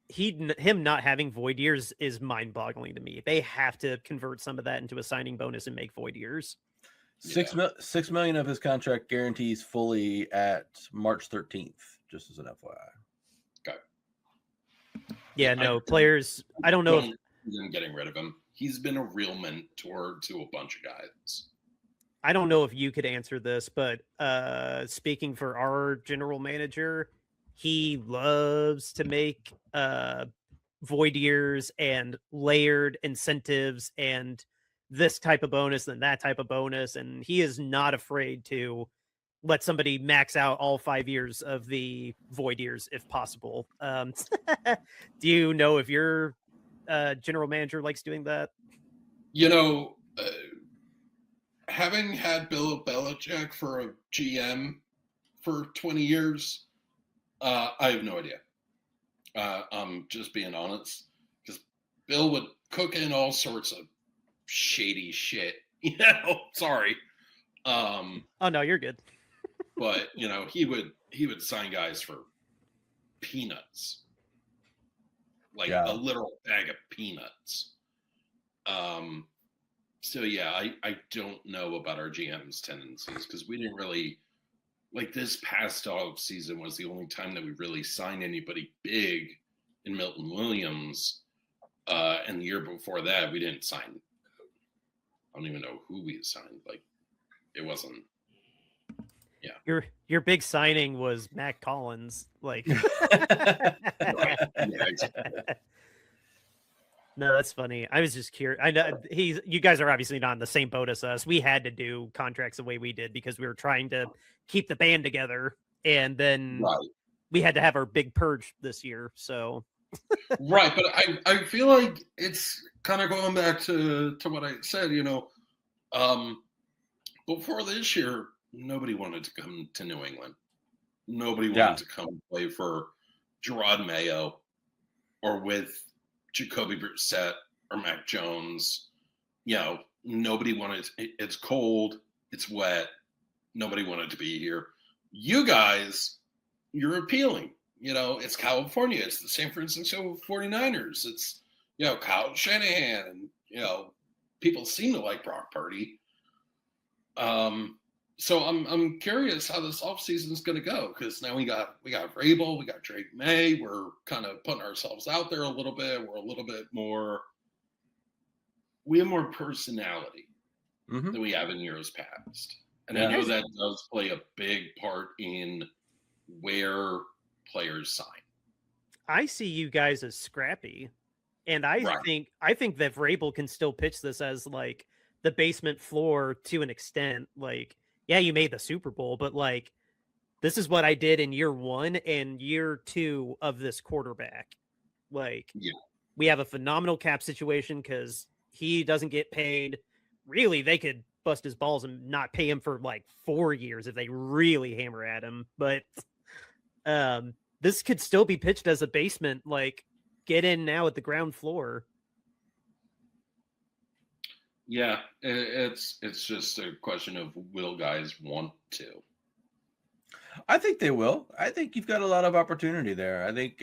him not having void years is mind-boggling to me. They have to convert some of that into a signing bonus and make void years. $6 million of his contract guarantees fully at March 13th, just as an FYI. Okay. Yeah, players. I don't know if them getting rid of him. He's been a real mentor to a bunch of guys. I don't know if you could answer this, but speaking for our general manager, he loves to make void years and layered incentives and this type of bonus and that type of bonus, and he is not afraid to let somebody max out all 5 years of the void years if possible. Do you know if your general manager likes doing that? Having had Bill Belichick for a GM for 20 years, I have no idea. I'm just being honest, because Bill would cook in all sorts of shady shit. Sorry. Oh no, you're good. But he would sign guys for peanuts, like a literal bag of peanuts. So yeah, I don't know about our GM's tendencies, because we didn't really, like, this past off season was the only time that we really signed anybody big in Milton Williams. And the year before that, we didn't sign I don't even know who we signed. Like, it wasn't. Yeah. Your big signing was Matt Collins. Like, Right. Yeah, exactly. No, that's funny. I was just curious. I know you guys are obviously not in the same boat as us. We had to do contracts the way we did because we were trying to keep the band together, and then Right. we had to have our big purge this year. So, Right, but I feel like it's kind of going back to what I said. Before this year, nobody wanted to come to New England. Nobody wanted to come play for Gerard Mayo or with Jacoby Brissett or Mac Jones. Nobody wanted. It's cold. It's wet. Nobody wanted to be here. You guys, you're appealing. It's California. It's the San Francisco 49ers. It's, Kyle Shanahan. And, people seem to like Brock Purdy. So I'm curious how this offseason is going to go, because now we got Vrabel, we got Drake May. We're kind of putting ourselves out there a little bit. We're a little bit more. We have more personality than we have in years past, and I know that does play a big part in where players sign. I see you guys as scrappy, and I think that Vrabel can still pitch this as like the basement floor to an extent. Like, yeah, you made the Super Bowl, but like, this is what I did in year 1 and year 2 of this quarterback. Like, we have a phenomenal cap situation because he doesn't get paid. Really, they could bust his balls and not pay him for like 4 years if they really hammer at him. But this could still be pitched as a basement, like, get in now at the ground floor. Yeah, it's just a question of, will guys want to? I think they will. I think you've got a lot of opportunity there. I think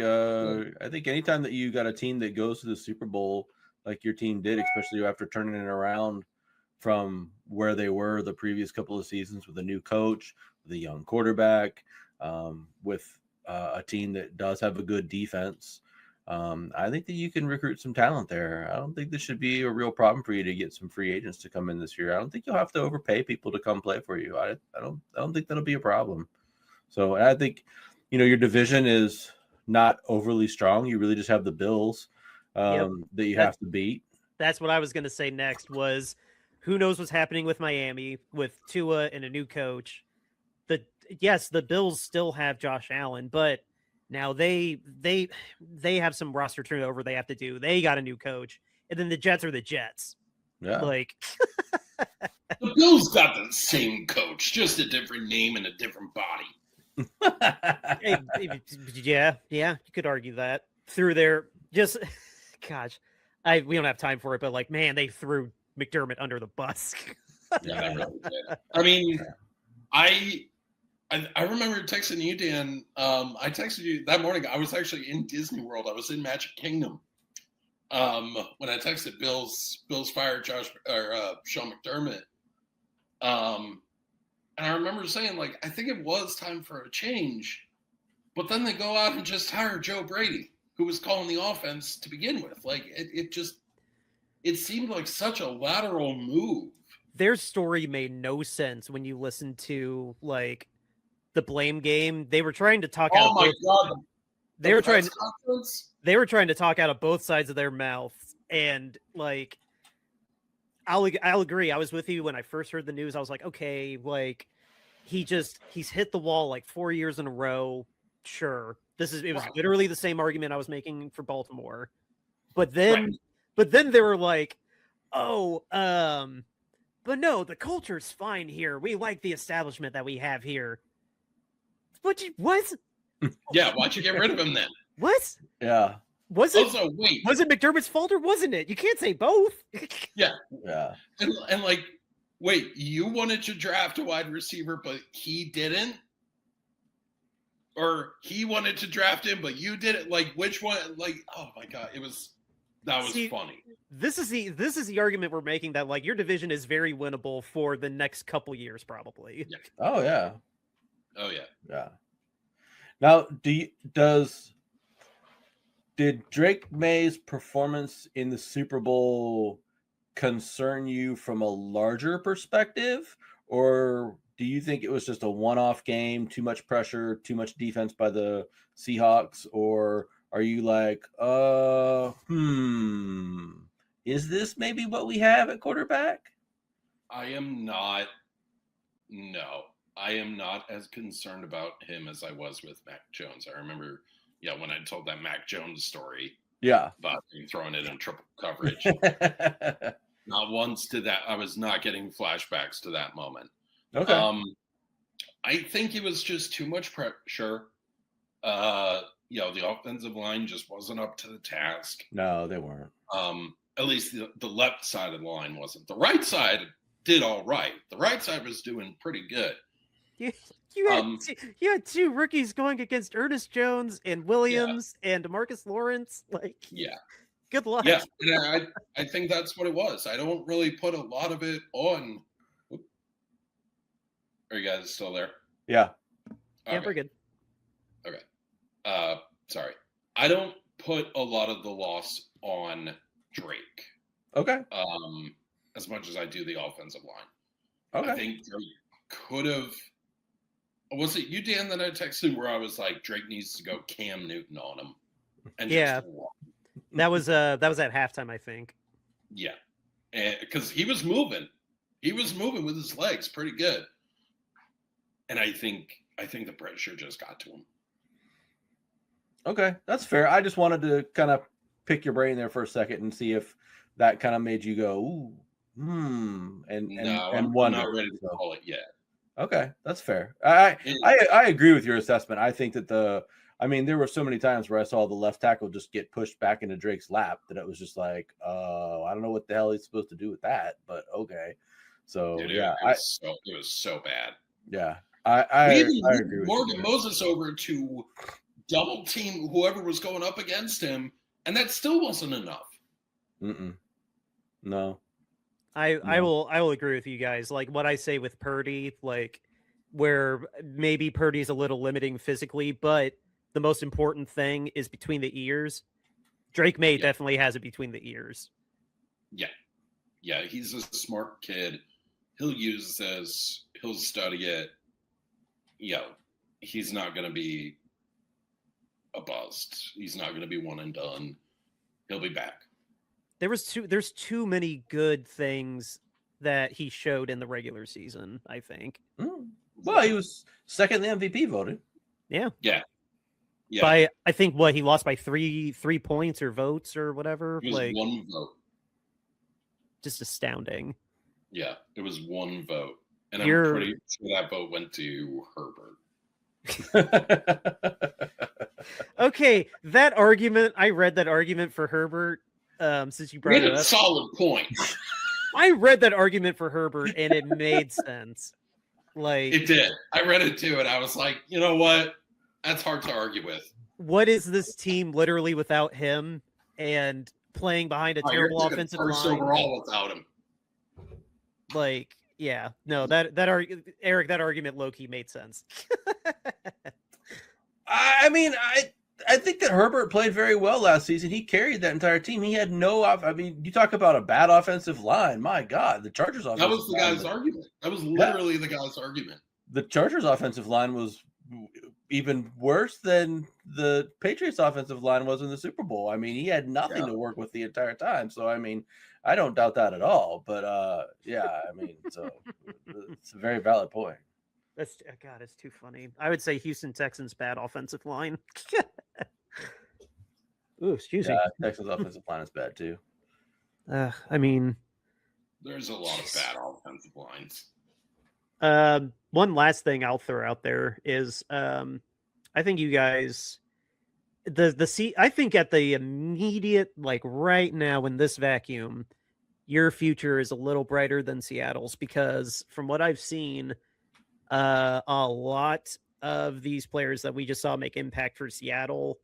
anytime that you got a team that goes to the Super Bowl like your team did, especially after turning it around from where they were the previous couple of seasons with a new coach, with a young quarterback, with a team that does have a good defense. I think that you can recruit some talent there. I don't think this should be a real problem for you to get some free agents to come in this year. I don't think you'll have to overpay people to come play for you. I don't think that'll be a problem. So I think, your division is not overly strong. You really just have the Bills that you have to beat. That's what I was going to say next was, who knows what's happening with Miami with Tua and a new coach. The Bills still have Josh Allen, but now they have some roster turnover they have to do. They got a new coach, and then the Jets are the Jets. Yeah. Like, the Bills got the same coach, just a different name and a different body. Yeah, you could argue that through their gosh, we don't have time for it, but like, man, they threw McDermott under the bus. Yeah, they really did. I mean, I remember texting you, Dan. I texted you that morning. I was actually in Disney World. I was in Magic Kingdom. When I texted Bills fired Sean McDermott. And I remember saying, like, I think it was time for a change. But then they go out and just hire Joe Brady, who was calling the offense to begin with. Like, it seemed like such a lateral move. Their story made no sense when you listen to, like, the blame game. They were trying to talk out. Oh my God! They were trying to talk out of both sides of their mouth, and like, I'll agree. I was with you when I first heard the news. I was like, okay, like, he's hit the wall like 4 years in a row. Sure, it was literally the same argument I was making for Baltimore, but then they were like, oh, but no, the culture's fine here. We like the establishment that we have here. What? Yeah, why'd you get rid of him then? What? Yeah. Was it McDermott's fault or wasn't it? You can't say both. Yeah. Yeah. And like, wait, you wanted to draft a wide receiver, but he didn't? Or he wanted to draft him, but you didn't? Like, which one? Like, oh my God, that was funny. This is the argument we're making, that like, your division is very winnable for the next couple years, probably. Yeah. Oh yeah. Oh yeah. Yeah. Now, did Drake May's performance in the Super Bowl concern you from a larger perspective, or do you think it was just a one-off game, too much pressure, too much defense by the Seahawks, or are you like, is this maybe what we have at quarterback? I am not as concerned about him as I was with Mac Jones. I remember, when I told that Mac Jones story. Yeah. About him throwing it in triple coverage. Not once did that. I was not getting flashbacks to that moment. Okay. I think it was just too much pressure. The offensive line just wasn't up to the task. No, they weren't. At least the left side of the line wasn't. The right side did all right. The right side was doing pretty good. You had two rookies going against Ernest Jones and Williams and DeMarcus Lawrence. Good luck. Yeah, and I think that's what it was. I don't really put a lot of it on. Are you guys still there? Yeah. Okay. Yeah, we're good. Okay. Sorry. I don't put a lot of the loss on Drake. Okay. As much as I do the offensive line. Okay. I think Drake could have. Was it you, Dan, that I texted where I was like, Drake needs to go Cam Newton on him? And yeah. That was at halftime, I think. Yeah. Because he was moving. He was moving with his legs pretty good. And I think the pressure just got to him. Okay, that's fair. I just wanted to kind of pick your brain there for a second and see if that kind of made you go, ooh, and wonder. I'm not ready to call it yet. Okay, that's fair. I agree with your assessment. I think that there were so many times where I saw the left tackle just get pushed back into Drake's lap that it was just like, I don't know what the hell he's supposed to do with that, but okay. So Dude, yeah, it was so bad. Yeah, I agree with Morgan Moses over to double team whoever was going up against him, and that still wasn't enough. No. I will agree with you guys. Like what I say with Purdy, like where maybe Purdy's a little limiting physically, but the most important thing is between the ears. Drake May definitely has it between the ears. Yeah, he's a smart kid. He'll use this. He'll study it. He's not going to be a bust. He's not going to be one and done. He'll be back. There's too many good things that he showed in the regular season, I think. Well, he was second in the MVP voted. Yeah. Yeah. By I think he lost by three points or votes or whatever. It was one vote. Just astounding. Yeah, it was one vote. And I'm pretty sure that vote went to Herbert. Okay, that argument, I read that argument for Herbert since you brought it up. Solid point. I read that argument for Herbert and it made sense. Like it did. I read it too and I was like, you know what? That's hard to argue with. What is this team literally without him and playing behind a terrible offensive line? Overall without him. Like, yeah, no, Eric, that argument low-key made sense. I think that Herbert played very well last season. He carried that entire team. He had you talk about a bad offensive line. My God, the Chargers offensive line. That was the guy's argument. That was literally the guy's argument. The Chargers offensive line was even worse than the Patriots offensive line was in the Super Bowl. I mean, he had nothing to work with the entire time. So, I mean, I don't doubt that at all. But, so it's a very valid point. It's too funny. I would say Houston Texans bad offensive line. Ooh, excuse me. Texans offensive line is bad too. I mean, there's a lot of bad offensive lines. One last thing I'll throw out there is, I think you guys, I think at the immediate, like right now in this vacuum, your future is a little brighter than Seattle's because from what I've seen, a lot of these players that we just saw make impact for Seattle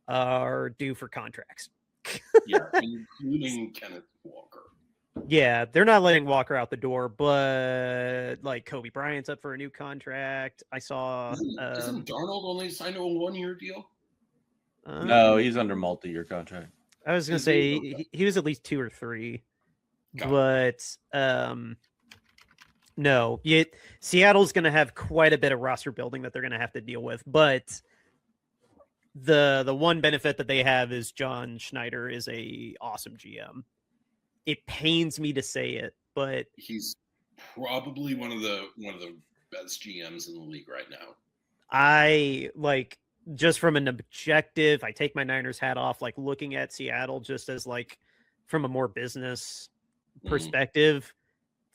are due for contracts. Yeah, including Kenneth Walker. Yeah, they're not letting Walker out the door, but like Kobe Bryant's up for a new contract. I saw. Isn't Darnold only signed to a 1-year deal? No, he's under multi-year contract. I was going to say he was at least 2 or 3. But no, Seattle's going to have quite a bit of roster building that they're going to have to deal with. But the one benefit that they have is John Schneider is a awesome GM. It pains me to say it, but he's probably one of the best GMs in the league right now. I like, just from an objective, I take my Niners hat off, like looking at Seattle just as like from a more business perspective,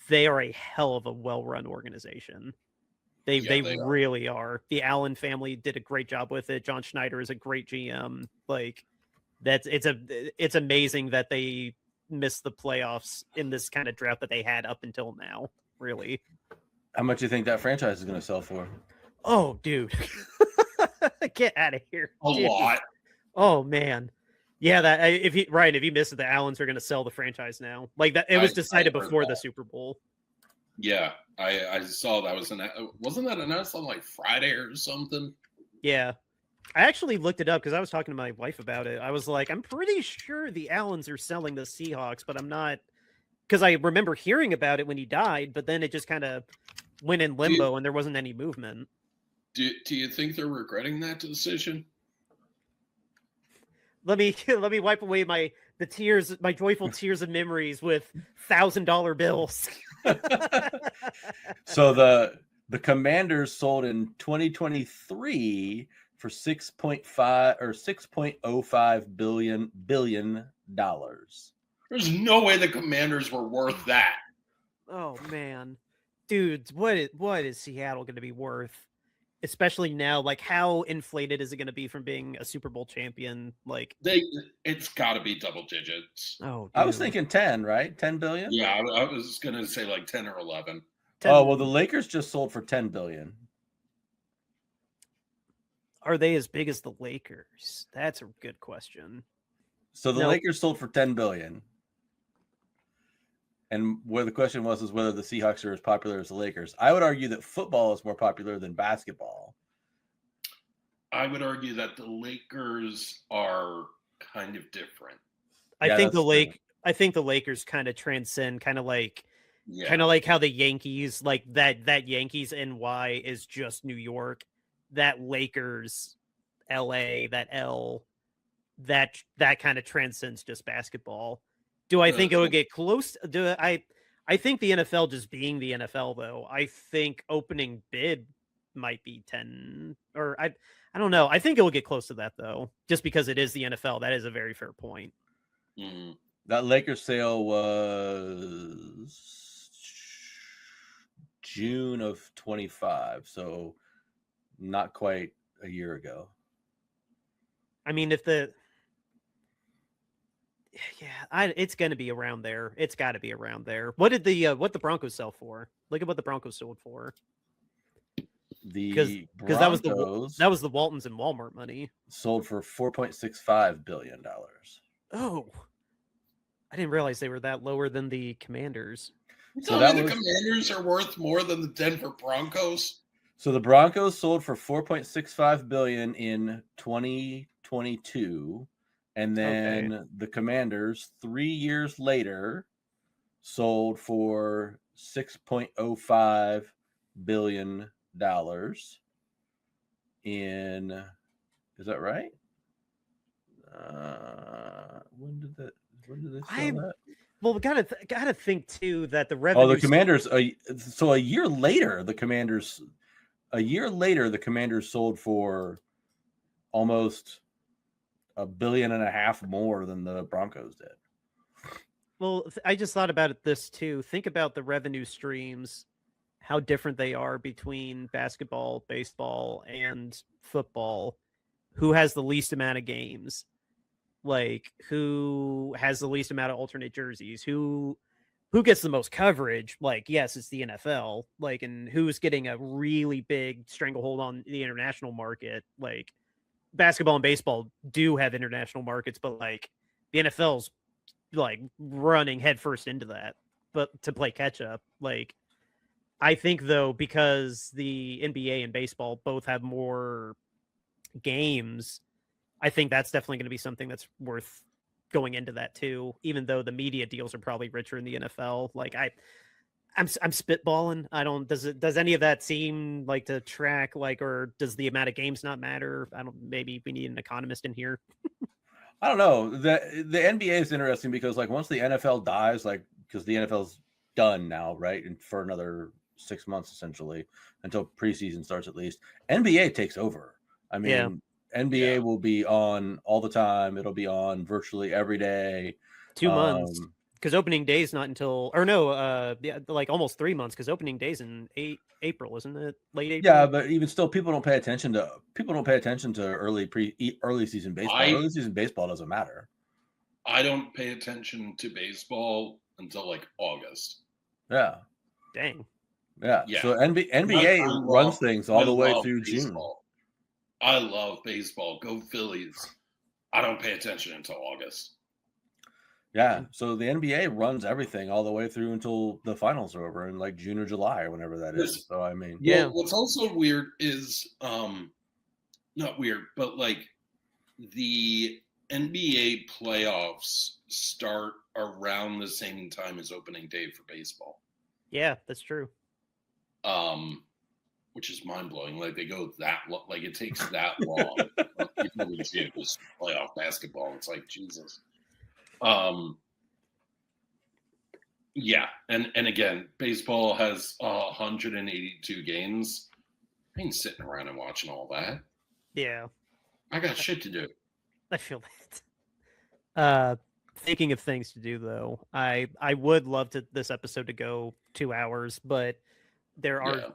they are a hell of a well-run organization. They really are. The Allen family did a great job with it. John Schneider is a great GM. Like it's amazing that they missed the playoffs in this kind of drought that they had up until now. Really. How much do you think that franchise is going to sell for? Oh, dude. Get out of here. A lot. Oh man. Yeah, that if you missed it, the Allens are going to sell the franchise now. Like that, it was decided before the Super Bowl. Yeah, I saw that wasn't that announced on like Friday or something? Yeah, I actually looked it up because I was talking to my wife about it. I was like, I'm pretty sure the Allens are selling the Seahawks, but I'm not, because I remember hearing about it when he died, but then it just kind of went in limbo and there wasn't any movement. Do you think they're regretting that decision? Let me wipe away my joyful tears of memories with $1,000 bills. So the Commanders sold in 2023 for $6.05 billion. There's no way the Commanders were worth that. Oh man, dudes, what is Seattle going to be worth? Especially now, like how inflated is it going to be from being a Super Bowl champion? Like it's got to be double digits. Oh, dude. I was thinking 10, right? 10 billion? Yeah, I was going to say like 10 or 11. 10. Oh, well, the Lakers just sold for 10 billion. Are they as big as the Lakers? That's a good question. So the Lakers sold for 10 billion. And where the question was whether the Seahawks are as popular as the Lakers. I would argue that football is more popular than basketball. I would argue that the Lakers are kind of different. I think the Lakers kind of transcend, kind of like how the Yankees, like that Yankees NY is just New York. That Lakers LA, that kind of transcends just basketball. Do I think it would get close? I think the NFL just being the NFL, though. I think opening bid might be 10, or I don't know. I think it will get close to that, though, just because it is the NFL. That is a very fair point. Mm-hmm. That Lakers sale was June of 25, so not quite a year ago. I mean, it's going to be around there. It's got to be around there. What did the Broncos sell for? Look at what the Broncos sold for. Because that was the Waltons and Walmart money. Sold for $4.65 billion. Oh, I didn't realize they were that lower than the Commanders. So the Commanders are worth more than the Denver Broncos. So the Broncos sold for $4.65 billion in 2022. And then the Commanders, 3 years later, sold for $6.05 billion in, is that right? When did they sell that? Well, we gotta think too that the revenue. Oh, the Commanders. So a year later, the Commanders sold for almost $1.5 billion more than the Broncos did. Well, I just thought about this too. Think about the revenue streams, how different they are between basketball, baseball, and football. Who has the least amount of games? Like, who has the least amount of alternate jerseys? Who gets the most coverage? Like, yes, it's the NFL. Like, and who's getting a really big stranglehold on the international market? Like, basketball and baseball do have international markets, but like the NFL's like running headfirst into that, but to play catch up. Like, I think though, because the NBA and baseball both have more games, I think that's definitely going to be something that's worth going into that too, even though the media deals are probably richer in the NFL. Like I'm spitballing. I don't, does any of that seem like to track, like, or does the amount of games not matter? Maybe we need an economist in here. I don't know. The NBA is interesting because like once the NFL dies, like, because the NFL's done now, right? And for another 6 months, essentially, until preseason starts at least, NBA takes over. I mean, NBA will be on all the time. It'll be on virtually every day. 2 months. Because opening day is not until, or no, like almost 3 months. Because opening day's in April, isn't it? Late April. Yeah, but even still, people don't pay attention to early season baseball. Early season baseball doesn't matter. I don't pay attention to baseball until like August. Yeah. Dang. Yeah. So NBA runs things all the way through baseball. June. I love baseball. Go Phillies. I don't pay attention until August. Yeah, so the NBA runs everything all the way through until the finals are over in like June or July or whenever that is. So I mean, what's also weird is not weird, but like the NBA playoffs start around the same time as opening day for baseball. Yeah, that's true. Which is mind blowing. Like they go that like it takes that long. Even though it was playoff basketball, it's like Jesus. And again, baseball has 182 games. I ain't sitting around and watching all that. Yeah, I got shit to do. I feel that. Thinking of things to do though, I would love this episode to go 2 hours, but there are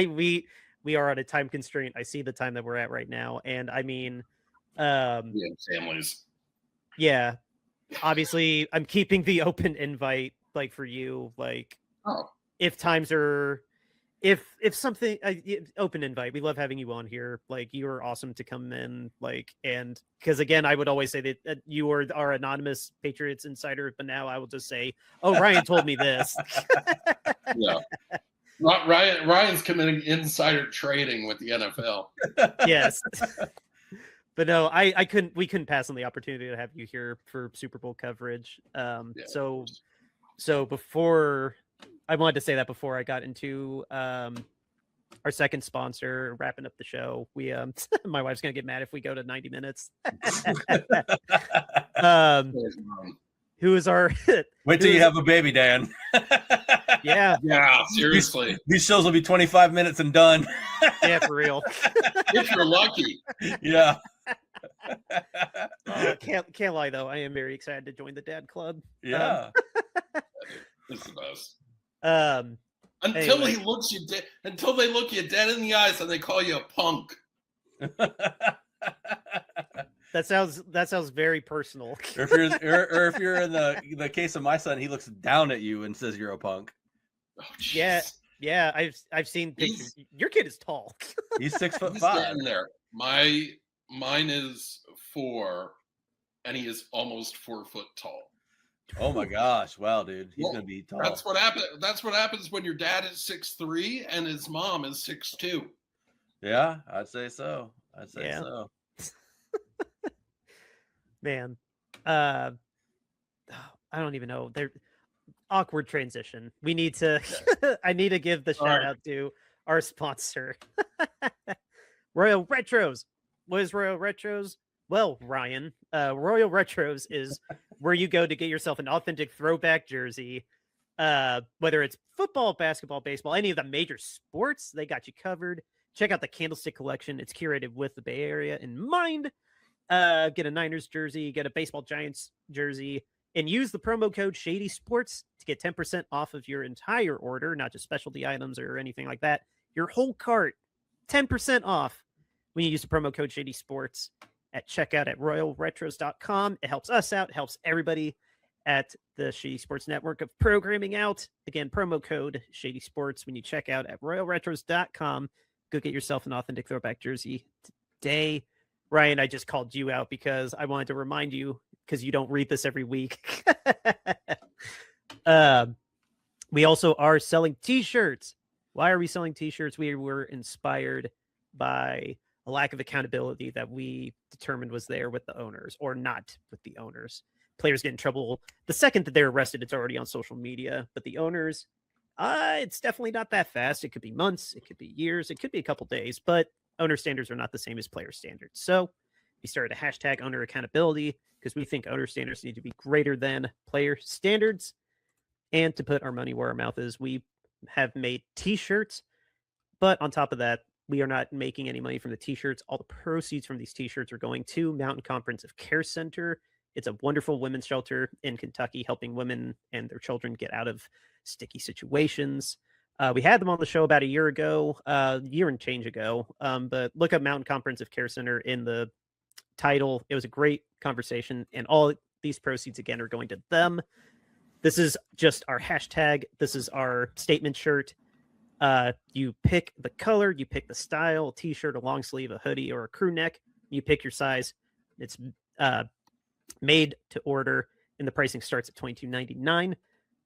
we are at a time constraint. I see the time that we're at right now, and I mean, we have families. Yeah. Obviously, I'm keeping the open invite, like for you, like if times are, if something, open invite. We love having you on here. Like you are awesome to come in, like, and because again, I would always say that you are our anonymous Patriots insider, but now I will just say, oh, Ryan told me this. Yeah. Not Ryan. Ryan's committing insider trading with the NFL. Yes. But no, we couldn't pass on the opportunity to have you here for Super Bowl coverage. So before I wanted to say that before I got into our second sponsor, wrapping up the show, we my wife's gonna get mad if we go to 90 minutes. Who is our wait till you have a baby, Dan. Yeah, seriously. These shows will be 25 minutes and done. Yeah, for real. If you're lucky. Yeah. Can't lie though. I am very excited to join the dad club. Yeah. It's the best. Until they look you dead in the eyes and they call you a punk. That sounds very personal. Or if you're in the case of my son, he looks down at you and says you're a punk. Oh, yeah. I've seen pictures. Your kid is tall. He's 6'5". He's getting there. Mine is 4, and he is almost 4 foot tall. Oh my gosh! Wow, dude, he's gonna be tall. That's what happened. That's what happens when your dad is 6'3" and his mom is 6'2". Yeah, I'd say so. So. Man, I don't even know. They're awkward transition. We need to. I need to give the shout out to our sponsor, Royal Retros. What is Royal Retros? Well, Ryan, Royal Retros is where you go to get yourself an authentic throwback jersey. Whether it's football, basketball, baseball, any of the major sports, they got you covered. Check out the Candlestick collection. It's curated with the Bay Area in mind. Get a Niners jersey, get a baseball Giants jersey, and use the promo code Shady Sports to get 10% off of your entire order, not just specialty items or anything like that. Your whole cart, 10% off when you use the promo code Shady Sports at checkout at royalretros.com. It helps us out, it helps everybody at the Shady Sports Network of programming out. Again, promo code Shady Sports when you check out at royalretros.com. Go get yourself an authentic throwback jersey today. Ryan, I just called you out because I wanted to remind you, because you don't read this every week. We also are selling t-shirts. Why are we selling t-shirts? We were inspired by a lack of accountability that we determined was there with the owners or not with the owners. Players get in trouble the second that they're arrested. It's already on social media, but the owners, it's definitely not that fast. It could be months, it could be years, it could be a couple days, but owner standards are not the same as player standards. So we started a hashtag owner accountability because we think owner standards need to be greater than player standards. And to put our money where our mouth is, we have made t-shirts, but on top of that, we are not making any money from the t-shirts. All the proceeds from these t-shirts are going to Mountain Comprehensive Care Center. It's a wonderful women's shelter in Kentucky, helping women and their children get out of sticky situations. We had them on the show about a year ago, year and change ago. But look up Mountain Comprehensive Care Center in the title. It was a great conversation, and all these proceeds again are going to them. This is just our hashtag. This is our statement shirt. You pick the color, you pick the style, a t-shirt, a long sleeve, a hoodie, or a crew neck. You pick your size. It's made to order, and the pricing starts at $22.99.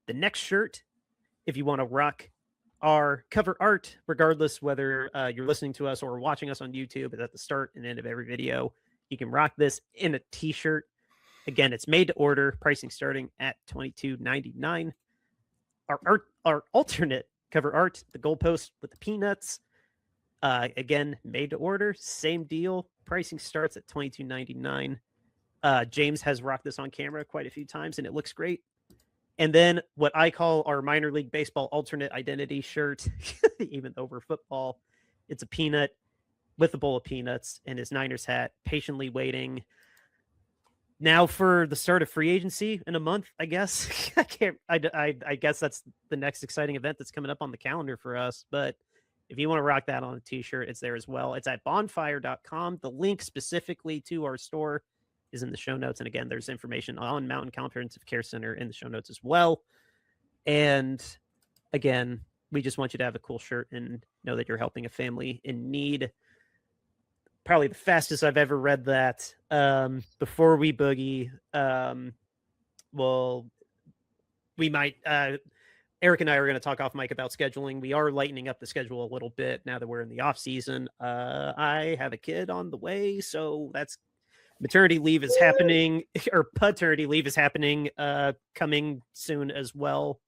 The next shirt, if you want to rock our cover art, regardless whether you're listening to us or watching us on YouTube, it's at the start and end of every video. You can rock this in a t-shirt. Again, it's made to order, pricing starting at $22.99. Our alternate cover art, the goalpost with the peanuts. Again, made to order, same deal. Pricing starts at $22.99. James has rocked this on camera quite a few times, and it looks great. And then what I call our minor league baseball alternate identity shirt, even over football, it's a peanut with a bowl of peanuts and his Niners hat, patiently waiting. Now for the start of free agency in a month, I guess. I guess that's the next exciting event that's coming up on the calendar for us. But if you want to rock that on a t-shirt, it's there as well. It's at bonfire.com. The link specifically to our store is in the show notes. And again, there's information on Mountain Comprehensive Care Center in the show notes as well. And again, we just want you to have a cool shirt and know that you're helping a family in need. Probably the fastest I've ever read that. Before we boogie, well, we might, Eric and I are going to talk off mic about scheduling. We are lightening up the schedule a little bit now that we're in the off season. I have a kid on the way, so that's maternity leave is happening, or paternity leave is happening, coming soon as well.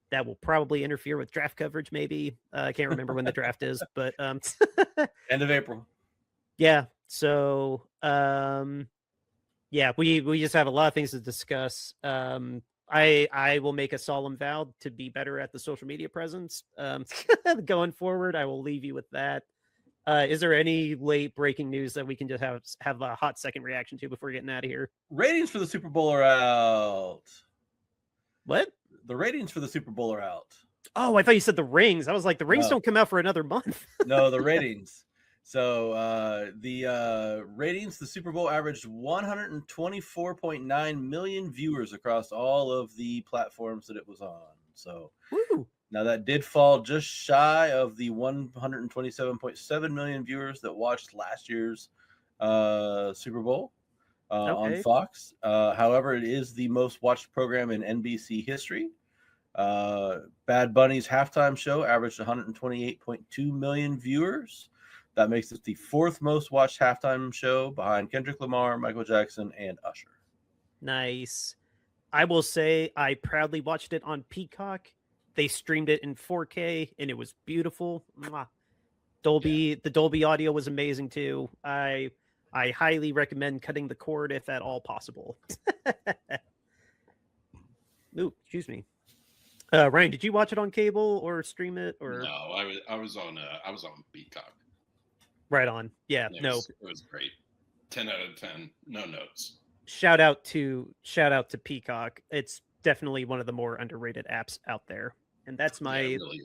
That will probably interfere with draft coverage, maybe. I can't remember when the draft is, but end of April. Yeah. So yeah, we just have a lot of things to discuss. I will make a solemn vow to be better at the social media presence going forward. I will leave you with that. Is there any late breaking news that we can just have a hot second reaction to before getting out of here? Ratings for the Super Bowl are out. What? The ratings for the Super Bowl are out. Oh, I thought you said the rings. I was like, the rings don't come out for another month. No, the ratings. So the ratings, the Super Bowl averaged 124.9 million viewers across all of the platforms that it was on. So now that did fall just shy of the 127.7 million viewers that watched last year's Super Bowl on Fox. However, it is the most watched program in NBC history. Bad Bunny's halftime show averaged 128.2 million viewers. That makes it the fourth most watched halftime show behind Kendrick Lamar, Michael Jackson, and Usher. Nice. I will say I proudly watched it on Peacock. They streamed it in 4K, and it was beautiful. The Dolby audio was amazing too. I highly recommend cutting the cord if at all possible. Ooh, excuse me. Ryan, did you watch it on cable or stream it? Or no, I was on Peacock. Right on. Yeah, it no, was great. 10 out of 10. No notes. Shout out to Peacock. It's definitely one of the more underrated apps out there, and that's my really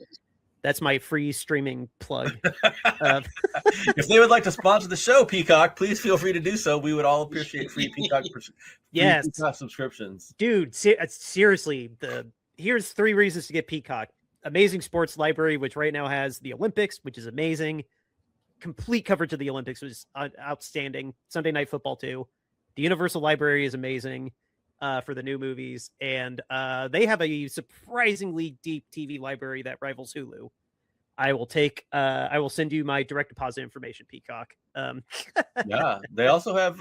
that's my free streaming plug. If they would like to sponsor the show, Peacock, please feel free to do so. We would all appreciate free Peacock. Peacock subscriptions, dude. Seriously, here's 3 reasons to get Peacock. Amazing sports library, which right now has the Olympics, which is amazing. Complete coverage of the Olympics was outstanding. Sunday Night Football too. The Universal Library is amazing for the new movies, and they have a surprisingly deep TV library that rivals Hulu. I will send you my direct deposit information, Peacock. Yeah, they also have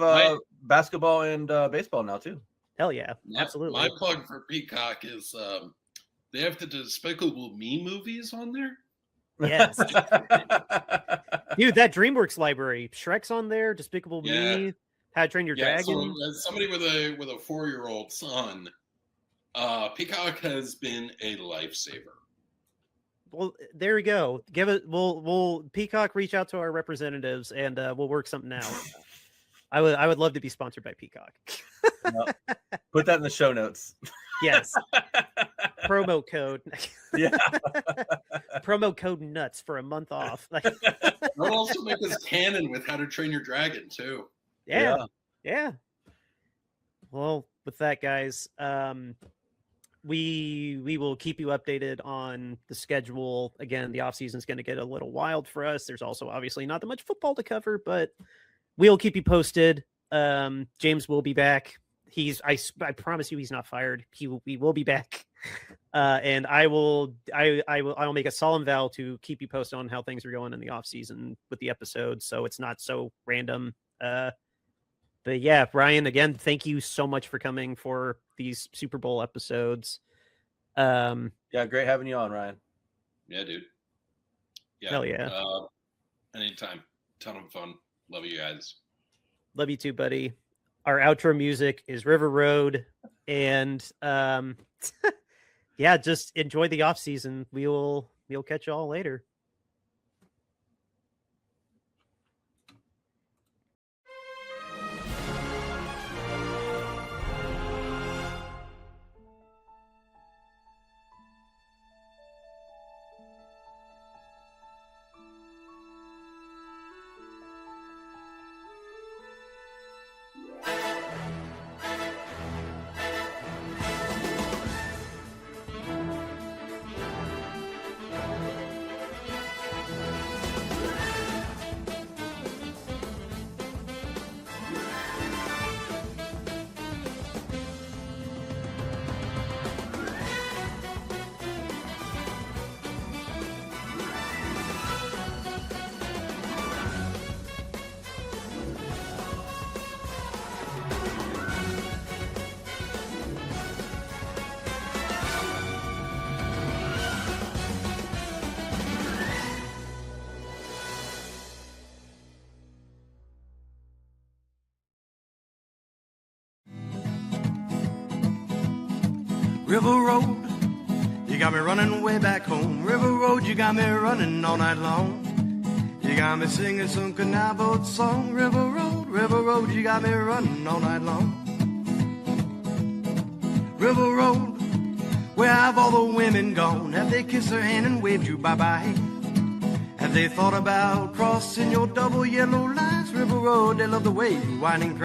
basketball and baseball now too. Hell yeah, absolutely. My plug for Peacock is they have the Despicable Me movies on there. Yes. Dude, that DreamWorks library, Shrek's on there, Despicable Me, How to Train Your Dragon. So as somebody with a 4-year-old son, Peacock has been a lifesaver. Well, there we go. Give it. We'll Peacock reach out to our representatives and we'll work something out. I would love to be sponsored by Peacock. Put that in the show notes. Yes. Promo code. Yeah. Promo code nuts for a month off. They'll also make this canon with How to Train Your Dragon too. Yeah. Well, with that, guys, we will keep you updated on the schedule. Again, the offseason is going to get a little wild for us. There's also obviously not that much football to cover, but we'll keep you posted. James will be back. I promise you he's not fired. He will be back. And I'll make a solemn vow to keep you posted on how things are going in the offseason with the episodes, so it's not so random. But yeah, Ryan, again, thank you so much for coming for these Super Bowl episodes. Yeah, great having you on, Ryan. Yeah, dude. Yeah. Hell yeah. Anytime. Ton of fun. Love you guys. Love you too, buddy. Our outro music is River Road. And yeah, just enjoy the off season. We'll catch you all later. River Road, you got me running way back home. River Road, you got me running all night long. You got me singing some canal boat song. River Road, you got me running all night long. River Road, where have all the women gone? Have they kissed her hand and waved you bye-bye? Have they thought about crossing your double yellow lines? River Road, they love the way you winding.